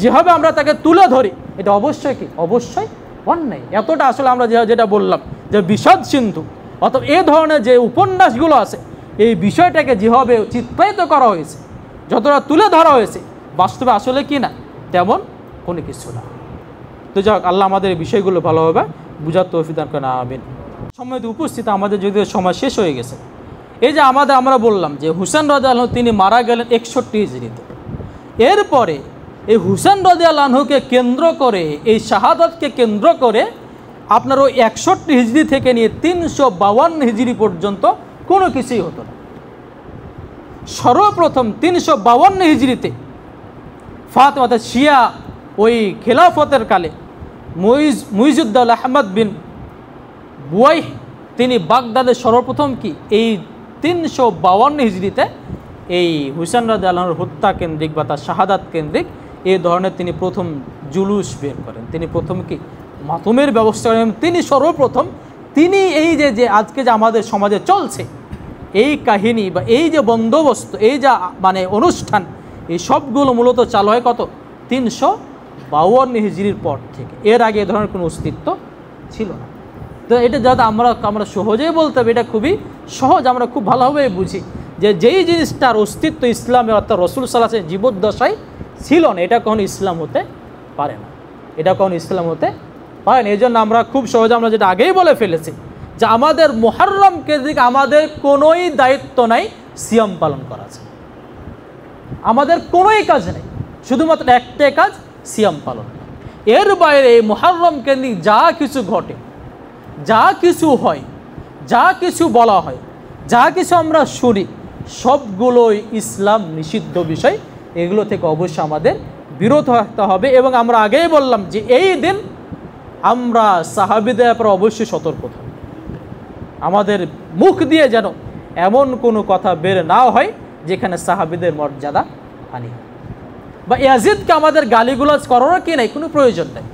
যেভাবে আমরা তাকে তুলে ধরি, এটা অবশ্যই কি অবশ্যই অন্যায়। এতটা আসলে আমরা যেটা বললাম যে বিষাদ সিন্ধু অথবা এ ধরনের যে উপন্যাসগুলো আছে, এই বিষয়টাকে যেভাবে চিত্রায়িত করা হয়েছে, যতটা তুলে ধরা হয়েছে, বাস্তবে আসলে কি না তেমন কোনো কিছু না। তো যাক, আল্লাহ আমাদের এই বিষয়গুলো ভালোভাবে বুঝার তৌফিক দান করেন, আমিন। সময় উপস্থিত আমাদের যদিও সময় শেষ হয়ে গেছে। এই যে আমরা বললাম যে হুসেন রাদিয়াল্লাহু তিনি মারা গেলেন 61 হিজরিতে। এরপরে এই হুসেন রাদিয়াল্লাহুকে কেন্দ্র করে, এই শাহাদাতকে কেন্দ্র করে আপনার ওই 61 হিজরি থেকে নিয়ে 352 হিজরি পর্যন্ত কোনো কিছুই হতো না। সর্বপ্রথম 352 হিজরিতে ফাতেমা শিয়া ওই খেলাফতের কালে মুইজউদ্দৌলা আহমদ বিন বুয়াইহ তিনি বাগদাদের সর্বপ্রথম কি এই 352 হিজরিতে এই হুসেন রাদিয়াল্লাহুর হত্যা কেন্দ্রিক বা তার শাহাদাত কেন্দ্রিক এই ধরনের তিনি প্রথম জুলুস বের করেন, তিনি প্রথম কি মাতমের ব্যবস্থা করেন। তিনি সর্বপ্রথম তিনি এই যে আজকে যে আমাদের সমাজে চলছে এই কাহিনী বা এই যে বন্দোবস্ত, এই যা মানে অনুষ্ঠান, এই সবগুলো মূলত চালু হয় কত 352 হিজরির পর থেকে। এর আগে এ ধরনের কোনো অস্তিত্ব ছিল না। তো এটা যাতে আমরা সহজেই বলতে হবে, এটা খুবই সহজ, আমরা খুব ভালোভাবে বুঝি যে যেই জিনিসটার অস্তিত্ব ইসলামে অর্থাৎ রাসূল সাল্লাল্লাহু আলাইহি ওয়াসাল্লাম জীবদ্দশায় ছিল না, এটা কখনো ইসলাম হতে পারে না, এটা কখনো ইসলাম হতে পারে না। এই জন্য আমরা খুব সহজে আমরা যেটা আগেই বলে ফেলেছি যে আমাদের মুহররম কেন্দ্রিক আমাদের কোনোই দায়িত্ব নাই সিয়াম পালন করা আছে, আমাদের কোনোই কাজ নেই, শুধুমাত্র একটাই কাজ সিয়াম পালন। এর বাইরে এই মুহররম কেন্দ্রিক যা কিছু ঘটে, যা কিছু হয়, যা কিছু বলা হয়, যা কিছু আমরা শুনি, সবগুলোই ইসলাম নিষিদ্ধ বিষয়। এগুলো থেকে অবশ্যই আমাদের বিরত থাকতে হবে। এবং আমরা আগেই বললাম যে এই দিন আমরা সাহাবীদের ব্যাপারে অবশ্যই সতর্ক থাকব, আমাদের মুখ দিয়ে যেন এমন কোনো কথা বের না হয় যেখানে সাহাবীদের মর্যাদা হানি হয়, বা ইয়াজিদকে আমাদের গালিগুলাজ করারও কি নাই, কোনো প্রয়োজন নেই।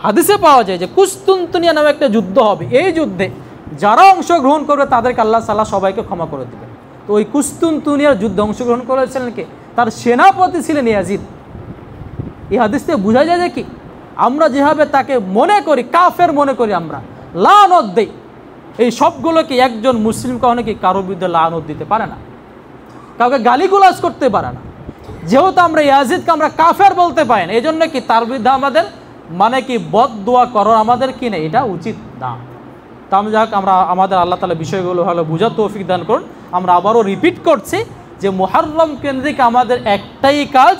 হাদিসে পাওয়া যায় যে কুস্তুনতুনিয়া নামে একটা যুদ্ধ হবে, এই যুদ্ধে যারা অংশগ্রহণ করবে তাদেরকে আল্লাহ তাআলা সবাইকে ক্ষমা করে দেবেন। তো ওই কুস্তুনতুনিয়ার যুদ্ধে অংশগ্রহণ করেছিলেন কে, তার সেনাপতি ছিলেন ইয়াজিদ। এই হাদিস থেকে বোঝা যায় যে কি আমরা যেভাবে তাকে মনে করি, কাফের মনে করি, আমরা লানত দেই, এই সবগুলোকে একজন মুসলিম কখনো কি কারোর বিরুদ্ধে লানত দিতে পারে না, কাউকে গালিগুলাজ করতে পারে না। যেহেতু আমরা ইয়াজিদকে আমরা কাফের বলতে পারি না, এই জন্য কি তার বিরুদ্ধে আমাদের মানে কি বদদোয়া করার আমাদের কি নেই, এটা উচিত না। তা আমি যাক, আমরা আমাদের আল্লাহ তাআলা বিষয়গুলো ভালো বুঝার তৌফিক দান করুন। আমরা আবারও রিপিট করছি যে মুহররম কেন্দ্রিক আমাদের একটাই কাজ,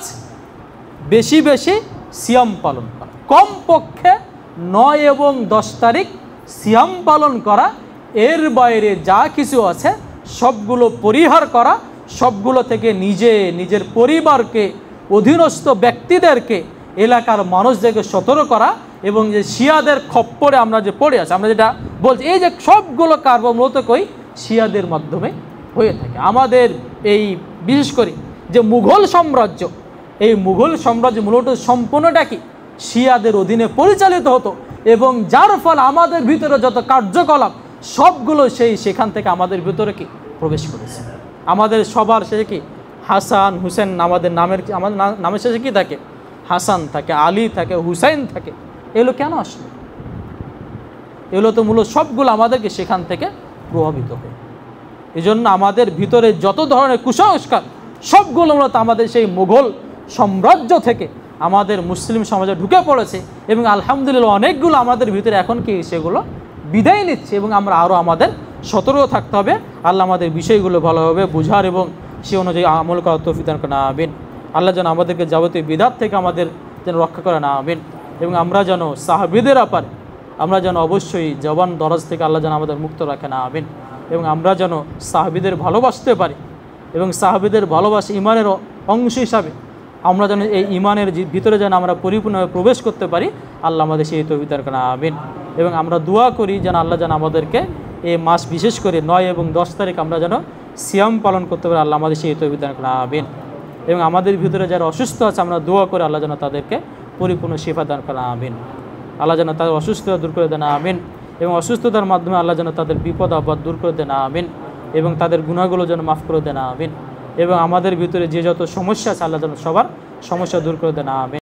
বেশি বেশি সিয়াম পালন করা, কমপক্ষে 9 এবং 10 তারিখ সিয়াম পালন করা। এর বাইরে যা কিছু আছে সবগুলো পরিহার করা, সবগুলো থেকে নিজের পরিবারকে, অধীনস্থ ব্যক্তিদেরকে, এলাকার মানুষদেরকে সতর্ক করা। এবং যে শিয়াদের খপ্পরে আমরা যে পড়ে আছি, আমরা যেটা বলছি, এই যে সবগুলো কারবার মূলত কই শিয়াদের মাধ্যমে হয়ে থাকে। আমাদের এই বিশেষ করে যে মুঘল সাম্রাজ্য, এই মুঘল সাম্রাজ্য মূলত সম্পূর্ণটা কি শিয়াদের অধীনে পরিচালিত হতো, এবং যার ফলে আমাদের ভিতরে যত কার্যকলাপ সবগুলো সেখান থেকে আমাদের ভিতরে কি প্রবেশ করেছে। আমাদের সবার সে কি হাসান হুসেন আমাদের নামের শেষে কী থাকে? হাসান থাকে, আলী থাকে, হুসাইন থাকে। এগুলো কেন আসলো? এগুলো তো মূলত সবগুলো আমাদেরকে সেখান থেকে প্রভাবিত হয়। এই জন্য আমাদের ভিতরে যত ধরনের কুসংস্কার সবগুলো মূলত আমাদের সেই মুঘল সাম্রাজ্য থেকে আমাদের মুসলিম সমাজে ঢুকে পড়েছে, এবং আলহামদুলিল্লাহ অনেকগুলো আমাদের ভিতরে এখন কি সেগুলো বিদায় নিচ্ছে, এবং আমরা আরও আমাদের সতর্ক থাকতে হবে। আল্লাহ আমাদের বিষয়গুলো ভালোভাবে বুঝার এবং সে অনুযায়ী আমল করার তৌফিক দান করে আমিন। আল্লাহ যেন আমাদেরকে যাবতীয় বিদাত থেকে আমাদের যেন রক্ষা করে আমিন। এবং আমরা যেন সাহাবীদের ব্যাপারে আমরা যেন অবশ্যই জবান দরাজ থেকে আল্লাহ যেন আমাদের মুক্ত রাখেন আমিন। এবং আমরা যেন সাহাবীদের ভালোবাসতে পারি, এবং সাহাবীদের ভালোবাসা ইমানের অংশ হিসাবে আমরা যেন এই ইমানের ভিতরে যেন আমরা পরিপূর্ণভাবে প্রবেশ করতে পারি, আল্লাহ আমাদের সেই তৌফিক দান করেন আমিন। এবং আমরা দোয়া করি যেন আল্লাহ যেন আমাদেরকে এই মাস বিশেষ করে 9 এবং 10 তারিখ আমরা যেন সিয়াম পালন করতে পারি, আল্লাহ আমাদের সেই তৌফিক দান করেন আমিন। এবং আমাদের ভিতরে যারা অসুস্থ আছে আমরা দোয়া করে আল্লাহ যেন তাদেরকে পরিপূর্ণ শিফা দান করেন আমিন। আল্লাহ যেন তাদের অসুস্থতা দূর করে দেন আমিন। এবং অসুস্থতার মাধ্যমে আল্লাহ যেন তাদের বিপদ আপদ দূর করে দেন আমিন। এবং তাদের গুনাহগুলো যেন মাফ করে দেন আমিন। এবং আমাদের ভিতরে যে যত সমস্যা আছে আল্লাহ যেন সবার সমস্যা দূর করে দেন আমিন।